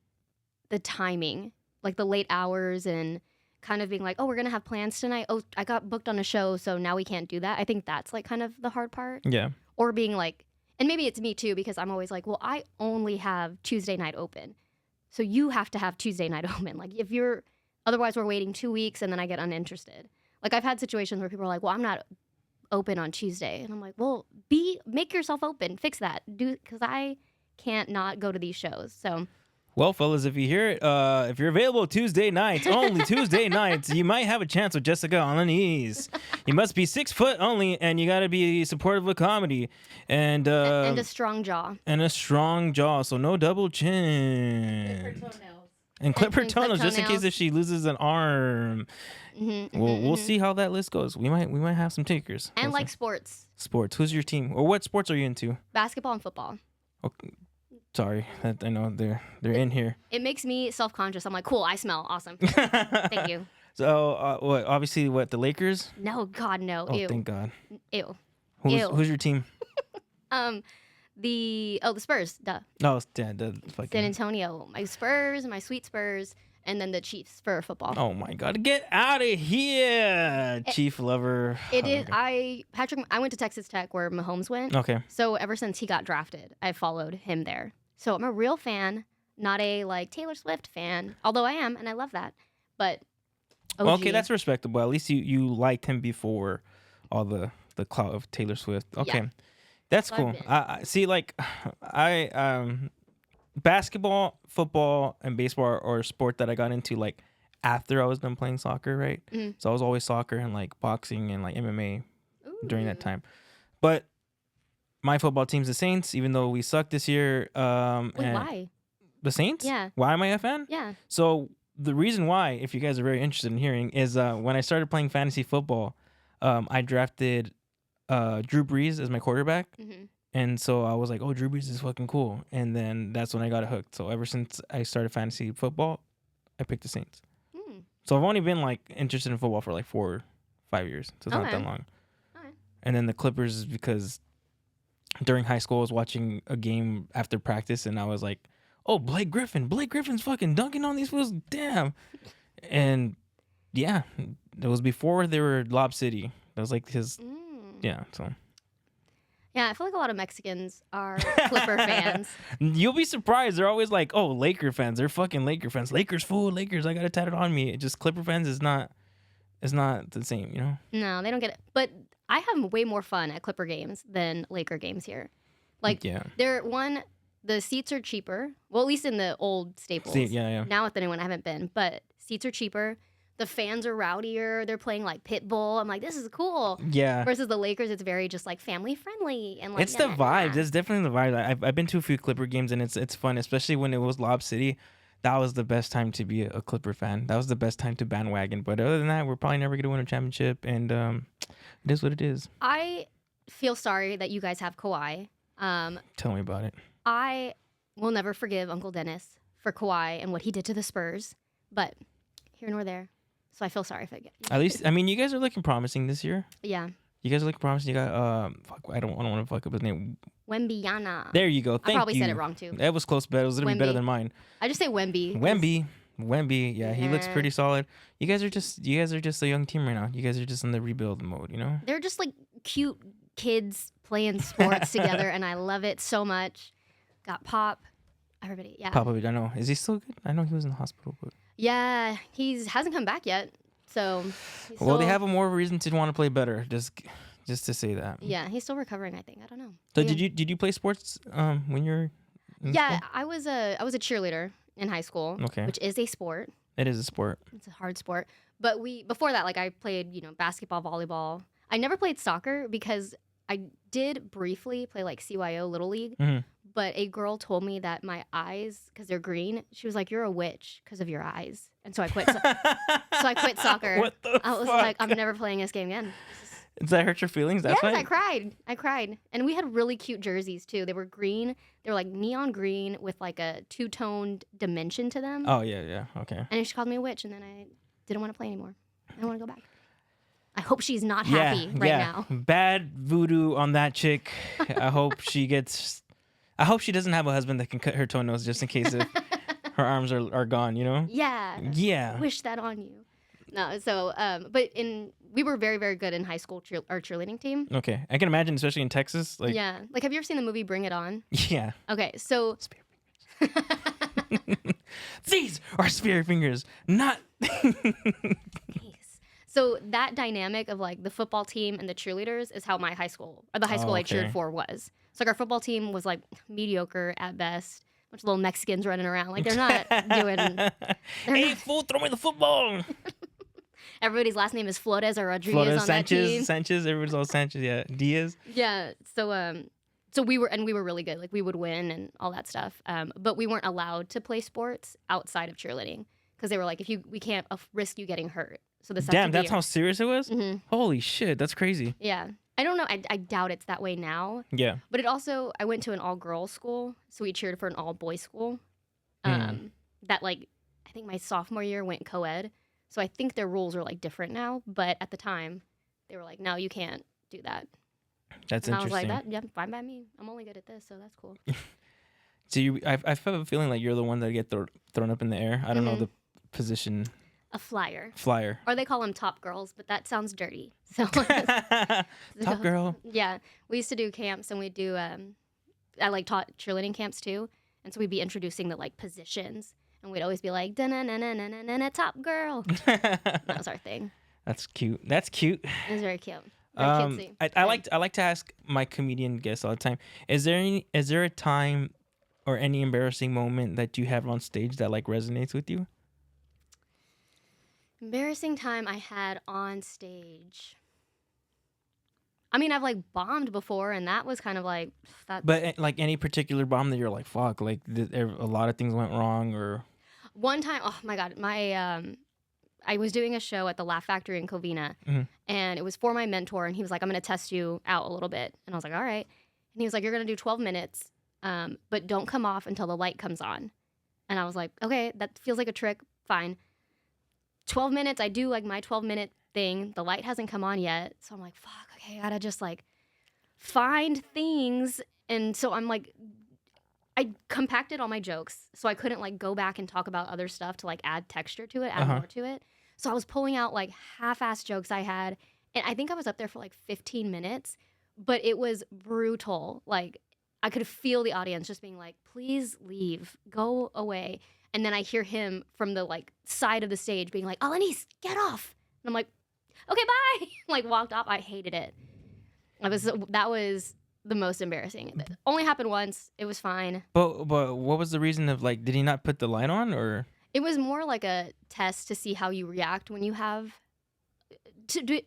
timing, like the late hours and kind of being like, oh, we're going to have plans tonight. Oh, I got booked on a show, so now we can't do that. I think that's like kind of the hard part. Yeah. Or being like, and maybe it's me too, because I'm always like, well, I only have Tuesday night open. So you have to have Tuesday night open. Like otherwise we're waiting 2 weeks and then I get uninterested. Like I've had situations where people are like, well, I'm not open on Tuesday. And I'm like, well, make yourself open. Fix that. Because I can't not go to these shows. So. Well, fellas, if you hear it, if you're available Tuesday nights, only Tuesday nights, you might have a chance with Jessica Alaniz. You must be 6 foot only, and you got to be supportive of comedy. And a strong jaw. And a strong jaw, so no double chin. clip her toenails. And clip her toenails, just in case if she loses an arm. We'll see how that list goes. We might have some takers. And like sports. Sports. Who's your team? Or what sports are you into? Basketball and football. Okay. Sorry, I know they're in here. It makes me self-conscious. I'm like, cool, I smell awesome. Thank you. So, what? Obviously, what? The Lakers? No, God, no. Oh, Ew. thank God. Ew. Who's your team? The Spurs. Duh. Oh, yeah, the fucking San Antonio. My Spurs, my sweet Spurs, and then the Chiefs for football. Oh my God, get out of here, Chief lover. It is. I went to Texas Tech where Mahomes went. Okay. So ever since he got drafted, I followed him there. So I'm a real fan, not a like Taylor Swift fan, although I am, and I love that. But OG. Okay, that's respectable. At least you liked him before all the clout of Taylor Swift. Okay, Yeah. that's So cool. I see. Like, basketball, football, and baseball are a sport that I got into like after I was done playing soccer, right? Mm-hmm. So I was always soccer and like boxing and like MMA during that Ooh. time. But my football team's the Saints, even though we sucked this year. Wait, And why? the Saints? Yeah. Why am I a fan? Yeah. So the reason why, if you guys are very interested in hearing, is when I started playing fantasy football, I drafted Drew Brees as my quarterback. Mm-hmm. And so I was like, oh, Drew Brees is fucking cool. And then that's when I got hooked. So ever since I started fantasy football, I picked the Saints. Mm. So I've only been like interested in football for like 4 or 5 years. So it's not Okay. that long. Okay. And then the Clippers is because during high school I was watching a game after practice and I was like, oh, Blake Griffin's fucking dunking on these fools. Damn. And yeah, it was before they were Lob City. That was like his, yeah, so. Yeah, I feel like a lot of Mexicans are Clipper fans. You'll be surprised. They're always like, oh, Laker fans. They're fucking Laker fans. Lakers, fool, Lakers. I got it tatted on me. It just Clipper fans is not the same, you know? No, they don't get it. But I have way more fun at Clipper games than Laker games here. Like, yeah. The seats are cheaper. Well, at least in the old Staples. Yeah. Now at the new one, I haven't been. But seats are cheaper. The fans are rowdier. They're playing like Pitbull. I'm like, this is cool. Yeah. Versus the Lakers, it's very just like family friendly and like. It's the vibe. It's definitely the vibe. I've been to a few Clipper games and it's fun, especially when it was Lob City. That was the best time to be a Clipper fan. That was the best time to bandwagon. But other than that, we're probably never gonna win a championship, and it is what it is. I feel sorry that you guys have Kawhi. Tell me about it. I will never forgive Uncle Dennis for Kawhi and what he did to the Spurs. But here nor there. So I feel sorry if I get. At least, I mean, you guys are looking promising this year. Yeah. You guys are looking promising. You got I don't want to fuck up his name. Wembyana. There you go. Thank you. I probably said it wrong too. That was close, but it was literally better than mine. I just say Wemby. Wemby. Yeah, he looks pretty solid. You guys are just a young team right now. You guys are just in the rebuild mode, you know? They're just like cute kids playing sports together, and I love it so much. Got Pop. Everybody, yeah. Popovich, I know. Is he still good? I know he was in the hospital, but yeah, hasn't come back yet. So well, they have a more reason to want to play better. Just to say that. Yeah, he's still recovering, I think. I don't know. So yeah. did you play sports when you were in Yeah, school? I was a cheerleader in high school, Okay. which is a sport. It is a sport. It's a hard sport. But before that, like I played, basketball, volleyball. I never played soccer because I did briefly play like CYO Little League, Mhm. but a girl told me that my eyes, because they're green, she was like, "You're a witch because of your eyes," and so I quit. So I quit soccer. What the I was fuck? like, "I'm never playing this game again." Does that hurt your feelings? That's Yes, why? I cried, and we had really cute jerseys too. They were green. They were like neon green with like a two-toned dimension to them. Oh, yeah. Okay. And then she called me a witch, and then I didn't want to play anymore. I don't want to go back. I hope she's not happy right now. Bad voodoo on that chick. I hope she doesn't have a husband that can cut her toenails just in case if her arms are gone, you know? Yeah. Yeah. Wish that on you. No, so but we were very, very good in high school, our cheerleading team. Okay. I can imagine, especially in Texas. Like, Yeah. Like, have you ever seen the movie Bring It On? Yeah. Okay, so These are spear fingers, not. So that dynamic of like the football team and the cheerleaders is how my high school, or the high school I cheered for was. So like our football team was like mediocre at best. Bunch of little Mexicans running around. Like they're not doing. Hey, fool, throw me the football. Everybody's last name is Flores or Rodriguez on that team. Sanchez, everybody's all Sanchez, yeah. Diaz. Yeah. So we were really good. Like we would win and all that stuff. But we weren't allowed to play sports outside of cheerleading because they were like, we can't risk you getting hurt. So this Damn, that's how serious it was? Mm-hmm. Holy shit, that's crazy. Yeah. I don't know. I doubt it's that way now. Yeah. But I went to an all-girls school, so we cheered for an all-boys school. That like, I think my sophomore year went co-ed. So I think their rules are like different now. But at the time, they were like, no, you can't do that. That's and interesting. I was like, yeah, fine by me. I'm only good at this, so that's cool. So I have a feeling like you're the one that get thrown up in the air. I don't know the position. A flyer. Flyer. Or they call them top girls, but that sounds dirty. So Top girl. Yeah. We used to do camps and we do I like taught cheerleading camps too. And so we'd be introducing the like positions and we'd always be like da-na-na-na-na-na-na top girl. That was our thing. That's cute. That's cute. It was very cute. Very cutesy. I like to ask my comedian guests all the time. Is there a time or any embarrassing moment that you have on stage that like resonates with you? Embarrassing time I had on stage. I mean, I've like bombed before, and that was kind of like that. But like any particular bomb that you're like, fuck, like a lot of things went wrong, or one time, oh my god, I was doing a show at the Laugh Factory in Covina, and it was for my mentor, and he was like, I'm gonna test you out a little bit, and I was like, all right, and he was like, you're gonna do 12 minutes, but don't come off until the light comes on, and I was like, okay, that feels like a trick, fine. 12 minutes, I do like my 12-minute thing. The light hasn't come on yet. So I'm like, fuck, okay, I gotta just like find things. And so I'm like, I compacted all my jokes. So I couldn't like go back and talk about other stuff to like add texture to it, add more to it. So I was pulling out like half-assed jokes I had. And I think I was up there for like 15 minutes, but it was brutal. Like I could feel the audience just being like, please leave, go away. And then I hear him from the like side of the stage being like, Alaniz, get off. And I'm like, okay, bye. Like walked off. I hated it. That was the most embarrassing. It only happened once. It was fine. But what was the reason of like, did he not put the light on, or? It was more like a test to see how you react when you have to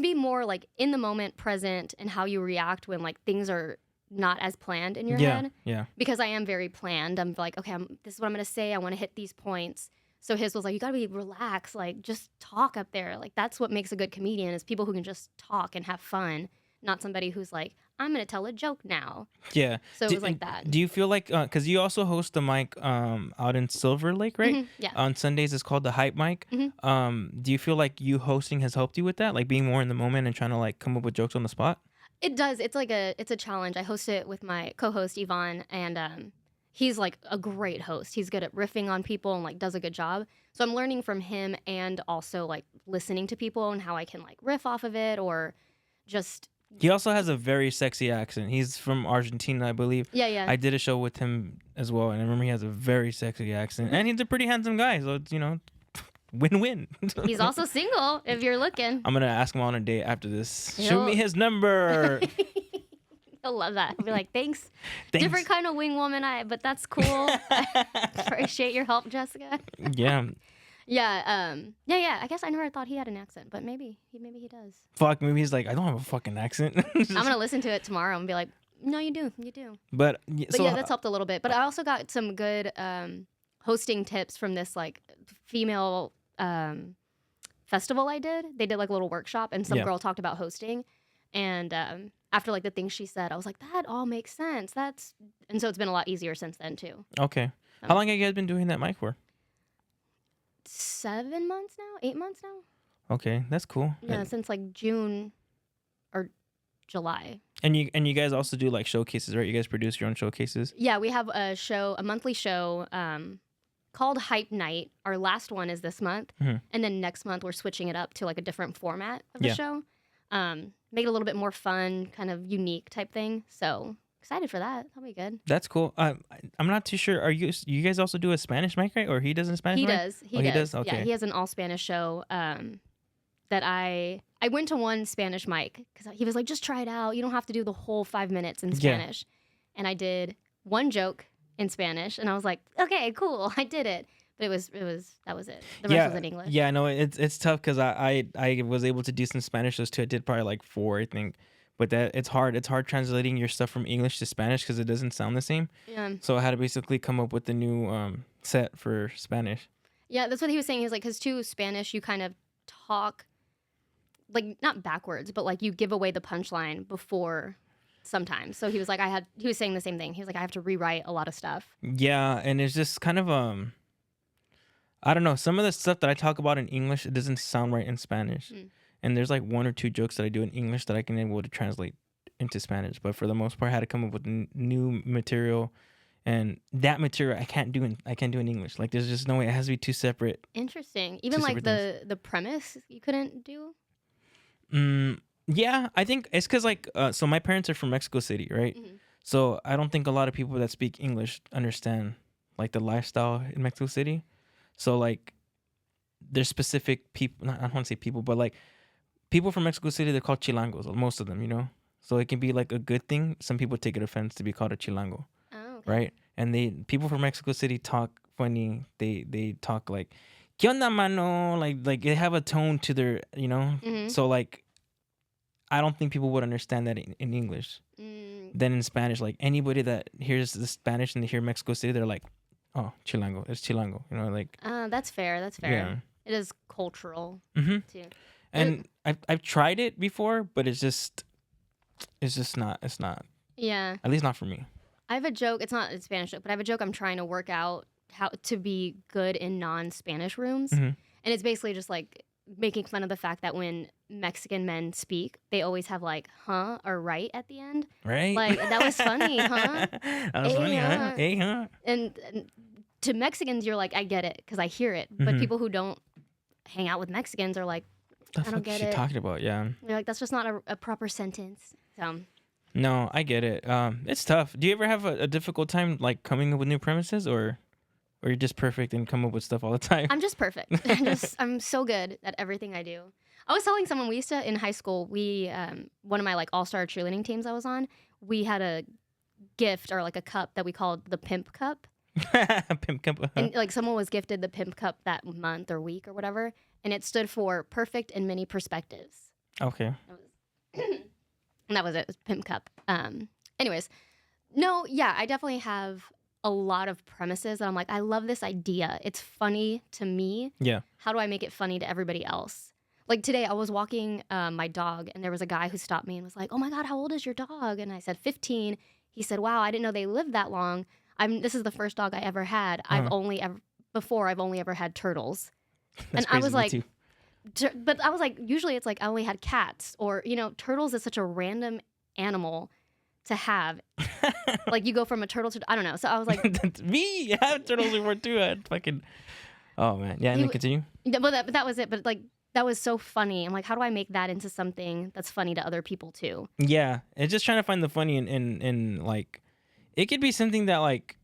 be more like in the moment, present, and how you react when like things are not as planned in your head. Yeah. Because I am very planned. I'm like, okay, this is what I'm going to say. I want to hit these points. So his was like, you got to be relaxed. Like, just talk up there. Like, that's what makes a good comedian is people who can just talk and have fun, not somebody who's like, I'm going to tell a joke now. Yeah. So it was like that. Do you feel like, because you also host the mic out in Silver Lake, right? Mm-hmm, yeah. On Sundays, it's called the Hype Mic. Mm-hmm. Do you feel like you hosting has helped you with that? Like being more in the moment and trying to like come up with jokes on the spot? It does. It's like it's a challenge. I host it with my co-host Yvonne, and he's like a great host. He's good at riffing on people and like does a good job. So I'm learning from him and also like listening to people and how I can like riff off of it or just. He also has a very sexy accent. He's from Argentina, I believe. Yeah. I did a show with him as well, and I remember he has a very sexy accent, and he's a pretty handsome guy. So it's, win-win. He's also single if you're looking. I'm gonna ask him on a date after this. Show me his number. I love that. I'll be like, thanks. Different kind of wing woman, but that's cool. I appreciate your help, Jessica. Yeah. Yeah. I guess I never thought he had an accent, but maybe he does. Fuck, maybe he's like, I don't have a fucking accent. I'm gonna listen to it tomorrow and be like, No, you do. But so yeah, that's helped a little bit. But I also got some good hosting tips from this like female festival I did. They did like a little workshop, and some girl talked about hosting. And after like the things she said, I was like, that all makes sense. And so it's been a lot easier since then too. Okay. How long have you guys been doing that mic for? 7 months now, 8 months now. Okay, that's cool. Yeah, since like June or July. And you guys also do like showcases, right? You guys produce your own showcases? Yeah, we have a monthly show called Hype Night. Our last one is this month. Mm-hmm. And then next month we're switching it up to like a different format of the show. Make it a little bit more fun, kind of unique type thing. So excited for that. That'll be good. That's cool. I'm not too sure. You guys also do a Spanish mic, right? Or he does a Spanish He mic? does. He does? Okay. Yeah, he has an all Spanish show. That I went to one Spanish mic because he was like, just try it out. You don't have to do the whole 5 minutes in Spanish. And I did one joke in Spanish, and I was like, okay, cool, I did it. But that was it. The rest was in English. Yeah, no, it's tough because I was able to do some Spanish shows too. I did probably like 4, I think. But it's hard. It's hard translating your stuff from English to Spanish because it doesn't sound the same. Yeah. So I had to basically come up with a new set for Spanish. Yeah, that's what he was saying. He was like, because to Spanish, you kind of talk, like, not backwards, but like you give away the punchline before sometimes. So he was like, he was saying the same thing. He was like, I have to rewrite a lot of stuff. Yeah, and it's just kind of I don't know. Some of the stuff that I talk about in English, it doesn't sound right in Spanish. And there's like 1 or 2 jokes that I do in English that I can able to translate into Spanish. But for the most part, I had to come up with new material, and that material I can't do in English. Like there's just no way. It has to be 2 separate. Interesting. Even like the premise you couldn't do. Yeah, I think it's because like so my parents are from Mexico City, right? Mm-hmm. So I don't think a lot of people that speak English understand like the lifestyle in Mexico City. So like there's specific people. I don't want to say people, but like people from Mexico City, they're called chilangos. Most of them, you know. So it can be like a good thing. Some people take it offense to be called a chilango, right? And people from Mexico City talk funny. They talk like, "¿Qué onda, mano?" Like they have a tone to their, you know. Mm-hmm. So like, I don't think people would understand that in English. Then in Spanish, like anybody that hears the Spanish and they hear Mexico City, they're like, "Oh, chilango, it's chilango," you know, like. That's fair. Yeah. It is cultural too. And I've tried it before, but it's just not. It's not. Yeah. At least not for me. I have a joke. It's not a Spanish joke, but I have a joke I'm trying to work out how to be good in non-Spanish rooms. Mm-hmm. And it's basically just like making fun of the fact that when Mexican men speak, they always have like huh or right at the end. Right. Like that was funny, huh? That was funny, huh? Hey, huh? And to Mexicans, you're like, I get it because I hear it. But people who don't hang out with Mexicans are like, I don't get it. What talking about? Yeah. They're like, that's just not a proper sentence. So. No, I get it. It's tough. Do you ever have a difficult time like coming up with new premises, or you're just perfect and come up with stuff all the time? I'm just perfect. I'm so good at everything I do. I was telling someone we used to in high school. We one of my like all-star cheerleading teams I was on. We had a gift or like a cup that we called the Pimp Cup. Pimp Cup. And like someone was gifted the Pimp Cup that month or week or whatever, and it stood for perfect in many perspectives. Okay. And that was it. It was Pimp Cup. Anyways, no, yeah, I definitely have a lot of premises that I'm like, I love this idea. It's funny to me. Yeah. How do I make it funny to everybody else? Like today, I was walking my dog, and there was a guy who stopped me and was like, "Oh my God, how old is your dog?" And I said, 15. He said, "Wow, I didn't know they lived that long. This is the first dog I ever had. I've only ever had turtles." That's and I was like, too. But I was like, usually it's like I only had cats, or turtles is such a random animal to have. Like you go from a turtle to I don't know. So I was like, me, I have turtles before too. I had fucking. Oh man, yeah. And then continue. But that was it. But like that was so funny. I'm like, how do I make that into something that's funny to other people too? Yeah, it's just trying to find the funny in like, it could be something that like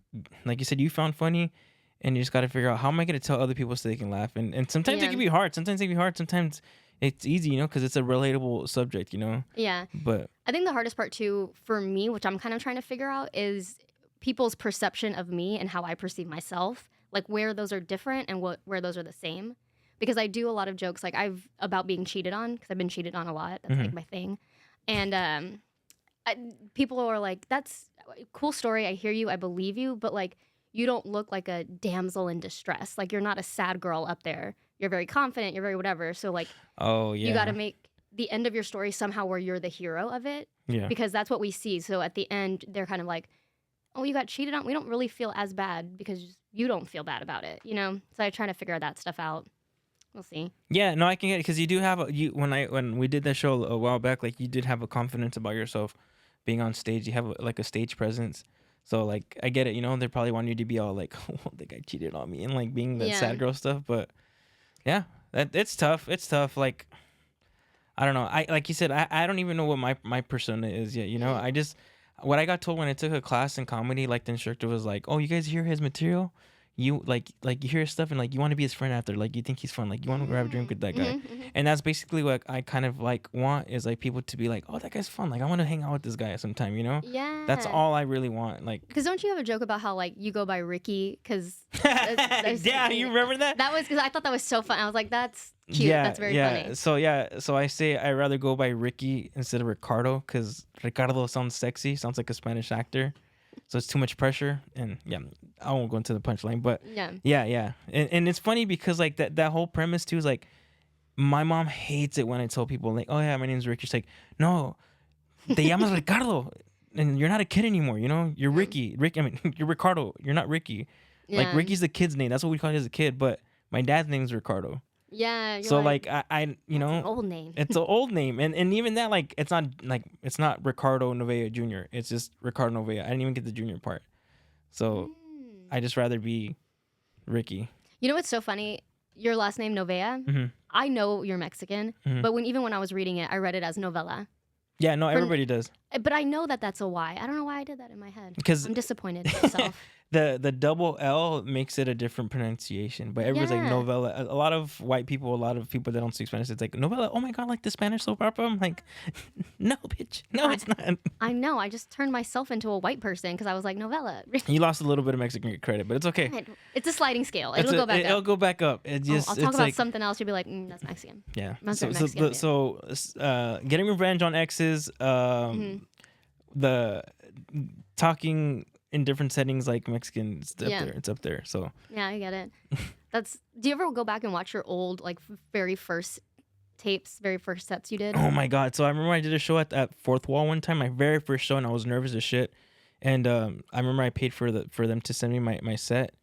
you said you found funny. And you just got to figure out how am I going to tell other people so they can laugh. And sometimes it can be hard. Sometimes it can be hard. Sometimes it's easy, because it's a relatable subject, Yeah. But I think the hardest part too for me, which I'm kind of trying to figure out, is people's perception of me and how I perceive myself. Like where those are different and where those are the same. Because I do a lot of jokes about being cheated on, because I've been cheated on a lot. That's like my thing. And people are like, that's a cool story. I hear you. I believe you. But like, you don't look like a damsel in distress. Like, you're not a sad girl up there. You're very confident. You're very whatever. So like, Oh yeah. you got to make the end of your story somehow where you're the hero of it. Yeah. Because that's what we see. So at the end, they're kind of like, oh, you got cheated on. We don't really feel as bad because you don't feel bad about it, you know? So I try to figure that stuff out. We'll see. Yeah, no, I can get it because you do have when we did that show a while back, like you did have a confidence about yourself being on stage. You have like a stage presence. So like I get it, you know, they probably want you to be all like, oh, the guy cheated on me and like being that sad girl stuff. But yeah, it's tough. It's tough. Like I don't know. I like you said, I don't even know what my persona is yet. You know, I just what I got told when I took a class in comedy, like the instructor was like, oh, you guys hear his material? You like you hear his stuff and like you want to be his friend after, like you think he's fun, like you want to grab a drink with that guy. And that's basically what I kind of like want is like people to be like, oh, that guy's fun, like I want to hang out with this guy sometime, you know? Yeah, that's all I really want. Like, because don't you have a joke about how like you go by Ricky? Because yeah, you remember that? That was because I thought that was so fun. I was like, that's cute. That's very funny. So I say I rather go by Ricky instead of Ricardo because Ricardo sounds sexy, sounds like a Spanish actor. So it's too much pressure, and yeah, I won't go into the punchline, but yeah. And it's funny because like that whole premise too is like, my mom hates it when I tell people like, oh yeah, my name's Ricky. She's like, no, te llamas Ricardo, and you're not a kid anymore. You know, you're Ricky. I mean, you're Ricardo. You're not Ricky. Yeah. Like Ricky's the kid's name. That's what we called it as a kid. But my dad's name's Ricardo. Yeah. So like I you know, an old name. It's an old name, and even that like it's not Ricardo Novea Jr. It's just Ricardo Novea. I didn't even get the junior part, so I just rather be Ricky. You know what's so funny? Your last name Novea. I know you're Mexican, but even when I was reading it, I read it as novella. Yeah, no, everybody does. But I know that that's a Y. I don't know why I did that in my head. Because I'm disappointed in myself. The double L makes it a different pronunciation, but everyone's like novella. A lot of white people, a lot of people that don't speak Spanish, it's like novella. Oh my god, like the Spanish soap opera. I'm like, no, bitch, no, it's not. I know. I just turned myself into a white person because I was like novella. You lost a little bit of Mexican credit, but it's okay. It's a sliding scale. It'll go back up. It'll go back up. It just, I'll talk about something else. You'll be like, that's Mexican. Yeah. Mexican. So getting revenge on exes. The talking in different settings like Mexican, it's up there. So yeah, I get it. Do you ever go back and watch your old like very first tapes, very first sets you did? Oh my god. So I remember I did a show at Fourth Wall one time, my very first show, and I was nervous as shit. And I remember I paid for them to send me my set,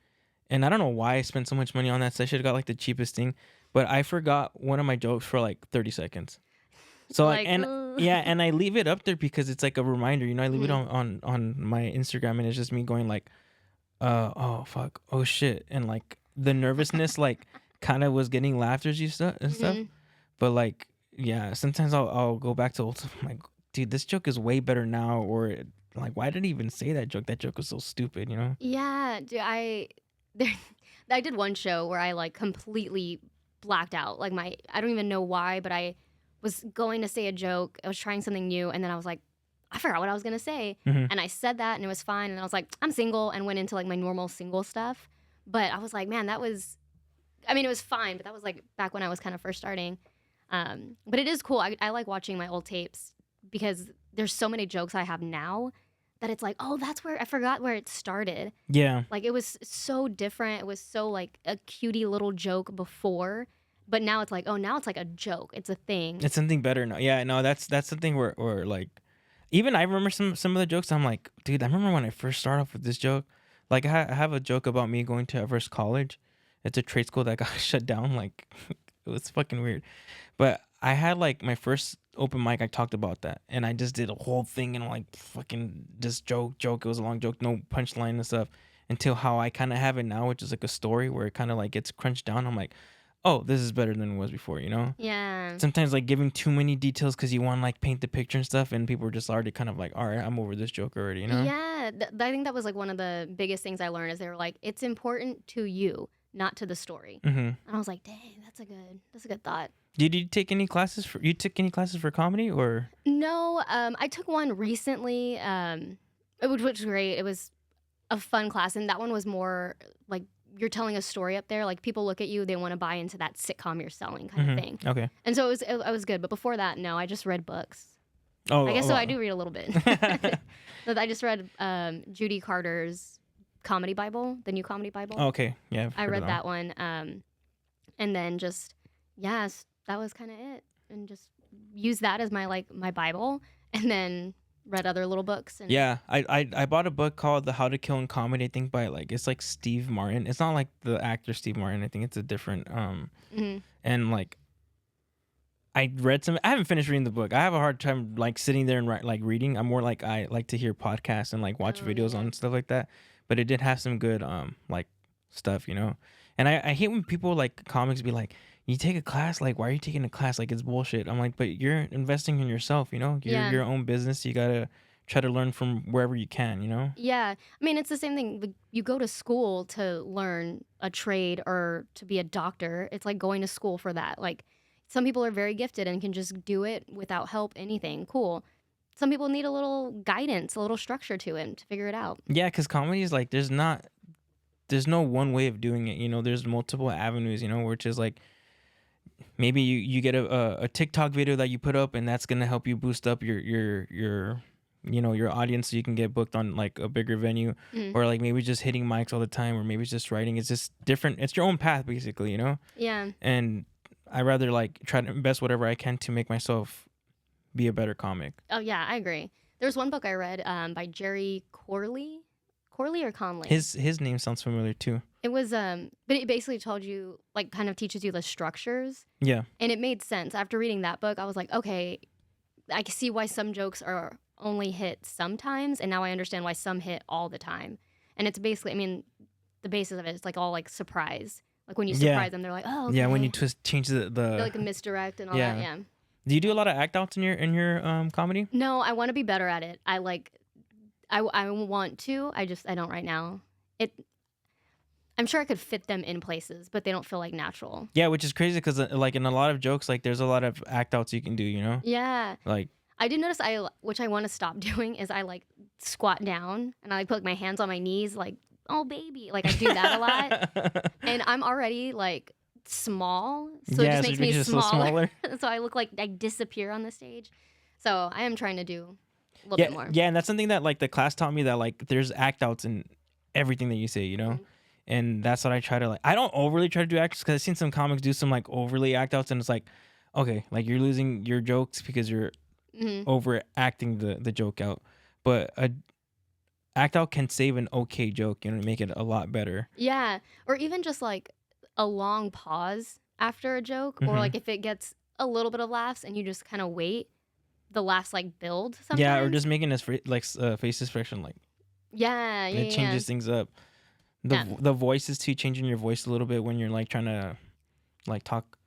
and I don't know why I spent so much money on that set. I should have got like the cheapest thing, but I forgot one of my jokes for like 30 seconds. So like and I leave it up there because it's like a reminder, you know. I leave it on my Instagram, and it's just me going like, oh fuck, oh shit, and like the nervousness like kind of was getting laughters and stuff. But like sometimes I'll go back to old stuff. I'm like, dude, this joke is way better now, or like why did I even say that joke? That joke was so stupid, you know? Yeah, dude, I did one show where I like completely blacked out. Like I don't even know why, but I was going to say a joke. I was trying something new, and then I was like, I forgot what I was gonna say, and I said that, and it was fine. And I was like, I'm single, and went into like my normal single stuff. But I was like, man, it was fine, but that was like back when I was kind of first starting. But it is cool. I like watching my old tapes because there's so many jokes I have now that it's like, oh, that's where I forgot where it started. Yeah, like it was so different. It was so like a cutie little joke before. But now it's like, oh, now it's like a joke. It's a thing. It's something better now. Yeah, no, that's the thing where like, even I remember some of the jokes. I'm like, dude, I remember when I first started off with this joke. Like, I have a joke about me going to Everest College. It's a trade school that got shut down. Like, it was fucking weird. But I had like my first open mic. I talked about that, and I just did a whole thing and like fucking just joke. It was a long joke, no punchline and stuff. Until how I kind of have it now, which is like a story where it kind of like gets crunched down. I'm like, oh, this is better than it was before, you know? Yeah. Sometimes like giving too many details because you want to like paint the picture and stuff, and people are just already kind of like, all right, I'm over this joke already, you know? Yeah. I think that was like one of the biggest things I learned is they were like, it's important to you, not to the story. And I was like, dang, that's a good thought. Did you take any classes for comedy or? No, I took one recently, which was great. It was a fun class, and that one was more like you're telling a story up there. Like people look at you, they want to buy into that sitcom you're selling kind of thing. Okay. And so it was good. But before that, no, I just read books. Oh, I guess so. well. I do read a little bit. But I just read Judy Carter's Comedy Bible, the new Comedy Bible. Oh, okay, yeah, I read that one. And then just, yes, that was kind of it. And just use that as my Bible. And then read other little books. And Yeah, I bought a book called The How to Kill in Comedy, I think by it's like Steve Martin. It's not like the actor Steve Martin. I think it's a different and like I haven't finished reading the book. I have a hard time like sitting there and reading. I'm more like I like to hear podcasts and like watch videos on stuff like that. But it did have some good like stuff, you know. And I hate when people like comics be like, you take a class, like why are you taking a class? Like it's bullshit. I'm like, but you're investing in yourself, you know? You're your own business. You gotta try to learn from wherever you can, you know? Yeah. I mean, it's the same thing. You go to school to learn a trade or to be a doctor. It's like going to school for that. Like some people are very gifted and can just do it without help, anything. Cool. Some people need a little guidance, a little structure to it to figure it out. Yeah, because comedy is like, there's no one way of doing it, you know? There's multiple avenues, you know, which is like, maybe you get a TikTok video that you put up and that's going to help you boost up your you know, your audience so you can get booked on like a bigger venue or like maybe just hitting mics all the time or maybe it's just writing. It's just different. It's your own path basically, you know? Yeah. And I rather like try to invest whatever I can to make myself be a better comic. Oh, yeah, I agree. There's one book I read by Jerry Corley or Conley. His name sounds familiar too. It was but it basically told you like kind of teaches you the structures. Yeah. And it made sense. After reading that book, I was like, okay, I can see why some jokes are only hit sometimes, and now I understand why some hit all the time. And it's basically, I mean, the basis of it is like all like surprise. Like when you surprise them, they're like, oh, okay. Yeah, when you change the They're like a misdirect and all that. Yeah. Do you do a lot of act outs in your comedy? No, I want to be better at it. I want to. I don't right now. I'm sure I could fit them in places, but they don't feel like natural. Yeah, which is crazy because like in a lot of jokes, like there's a lot of act outs you can do, you know? Yeah. Like I did notice which I want to stop doing is I like squat down and I like put like, my hands on my knees like, oh baby. Like I do that a lot. And I'm already like small. So it just makes me smaller. So I look like I disappear on the stage. So I am trying to do a little bit more. Yeah, and that's something that like the class taught me that like there's act outs in everything that you say, you know? Mm-hmm. And that's what I try to like. I don't overly try to do acts because I've seen some comics do some like overly act outs and it's like, okay, like you're losing your jokes because you're overacting the joke out. But a act out can save an okay joke, you know, make it a lot better. Yeah, or even just like a long pause after a joke, or like if it gets a little bit of laughs and you just kind of wait, the laughs like build sometimes. Yeah, or just making this face expression like. Yeah, it changes things up. The voices too, changing your voice a little bit when you're like trying to like talk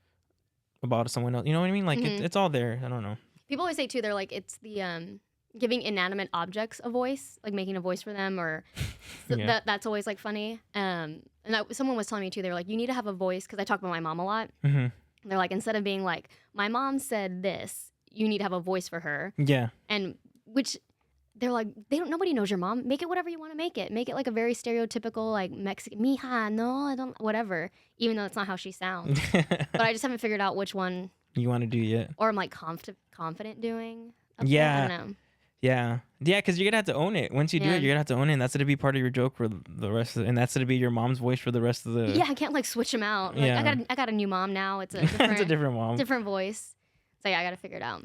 about someone else. You know what I mean? Like it's all there. I don't know. People always say too, they're like it's the giving inanimate objects a voice, like making a voice for them, or that's always like funny. And someone was telling me too, they were like, you need to have a voice because I talk about my mom a lot. Mm-hmm. They're like, instead of being like, my mom said this, you need to have a voice for her. Yeah. And which. They're like, nobody knows your mom. Make it whatever you want to make it. Make it like a very stereotypical, like Mexican, mija, no, I don't, whatever. Even though it's not how she sounds. But I just haven't figured out which one you want to do yet. Or I'm like confident doing. Yeah. I don't know. Yeah. Yeah, because you're going to have to own it. Once you do it, you're going to have to own it. And that's going to be part of your joke for the rest of it. And that's going to be your mom's voice for the rest of the... Yeah, I can't like switch them out. Like, yeah. I got a new mom now. It's a different, it's a different mom. Different voice. So yeah, I got to figure it out.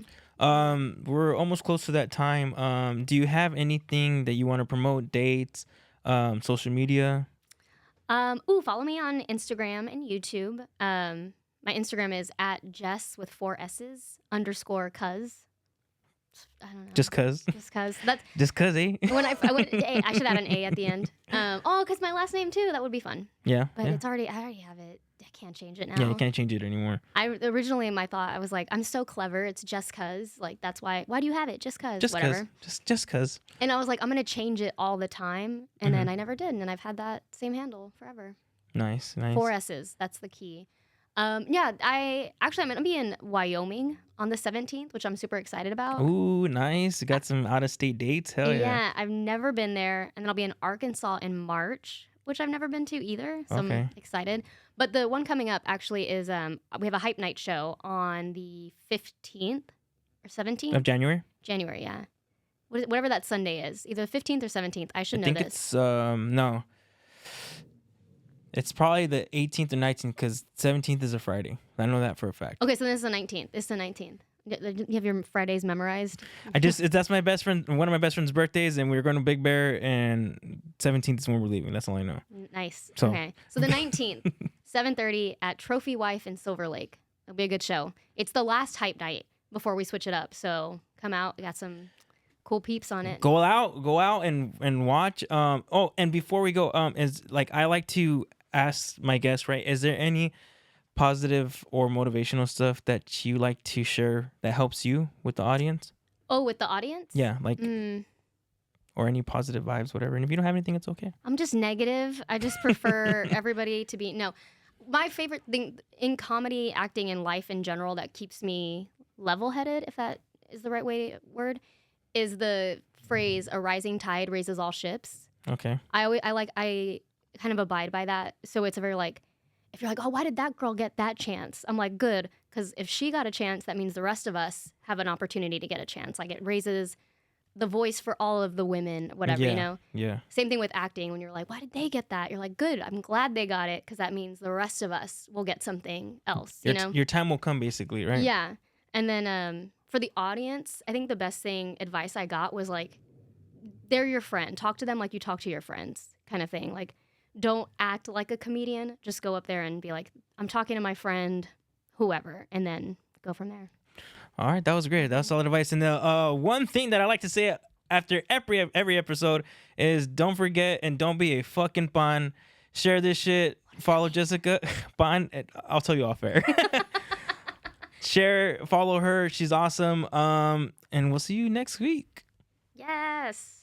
We're almost close to that time. Do you have anything that you want to promote? Dates, social media? Follow me on Instagram and YouTube. My Instagram is @Jess with 4 S's _cuz. I don't know. Just cuz. Just cuz, eh? When I should add an A at the end. Because my last name too. That would be fun. Yeah. But I already have it. I can't change it now. Yeah, you can't change it anymore. Originally my thought, I was like, I'm so clever. It's just cuz. Like that's why do you have it? Just cuz. Just whatever. Just cuz. And I was like, I'm gonna change it all the time, and then I never did, and I've had that same handle forever. Nice. 4 S's. That's the key. I'm gonna be in Wyoming on the 17th, which I'm super excited about. Ooh, nice. You got some out-of-state dates? Hell yeah. Yeah, I've never been there. And then I'll be in Arkansas in March, which I've never been to either. So I'm excited. But the one coming up actually is we have a hype night show on the 15th. or 17th of January. January, yeah. Whatever that Sunday is, either 15th or 17th. I should know think this. It's no. It's probably the 18th or 19th because 17th is a Friday. I know that for a fact. Okay, so this is the 19th. It's the 19th. You have your Fridays memorized? That's my best friend, one of my best friend's birthdays, and we were going to Big Bear, and 17th is when we're leaving. That's all I know. Nice. So. Okay. So the 19th, 7:30 at Trophy Wife in Silver Lake. It'll be a good show. It's the last hype night before we switch it up. So come out. We got some cool peeps on it. Go out and watch. And before we go, is like I like to ask my guests, right? Is there any positive or motivational stuff that you like to share that helps you with the audience? Oh, with the audience? Yeah, like or any positive vibes, whatever. And if you don't have anything, it's okay. I'm just negative. I just prefer everybody to be my favorite thing in comedy, acting, and life in general that keeps me level-headed, if that is the right word, is the phrase "a rising tide raises all ships." Okay. I kind of abide by that. So it's a very like, if you're like, oh, why did that girl get that chance? I'm like, good, because if she got a chance, that means the rest of us have an opportunity to get a chance. Like it raises the voice for all of the women, whatever, you know? Yeah. Same thing with acting. When you're like, why did they get that? You're like, good, I'm glad they got it, because that means the rest of us will get something else, you know? Your time will come, basically, right? Yeah. And then for the audience, I think the best advice I got was like, they're your friend. Talk to them like you talk to your friends, kind of thing. Like, don't act like a comedian. Just go up there and be like, I'm talking to my friend, whoever, and then go from there. All right, that was great. That was solid advice. And the one thing that I like to say after every episode is don't forget and don't be a fucking pan. Share this shit. Follow Jessica. Pan. I'll tell you off air. Share, follow her. She's awesome. And we'll see you next week. Yes.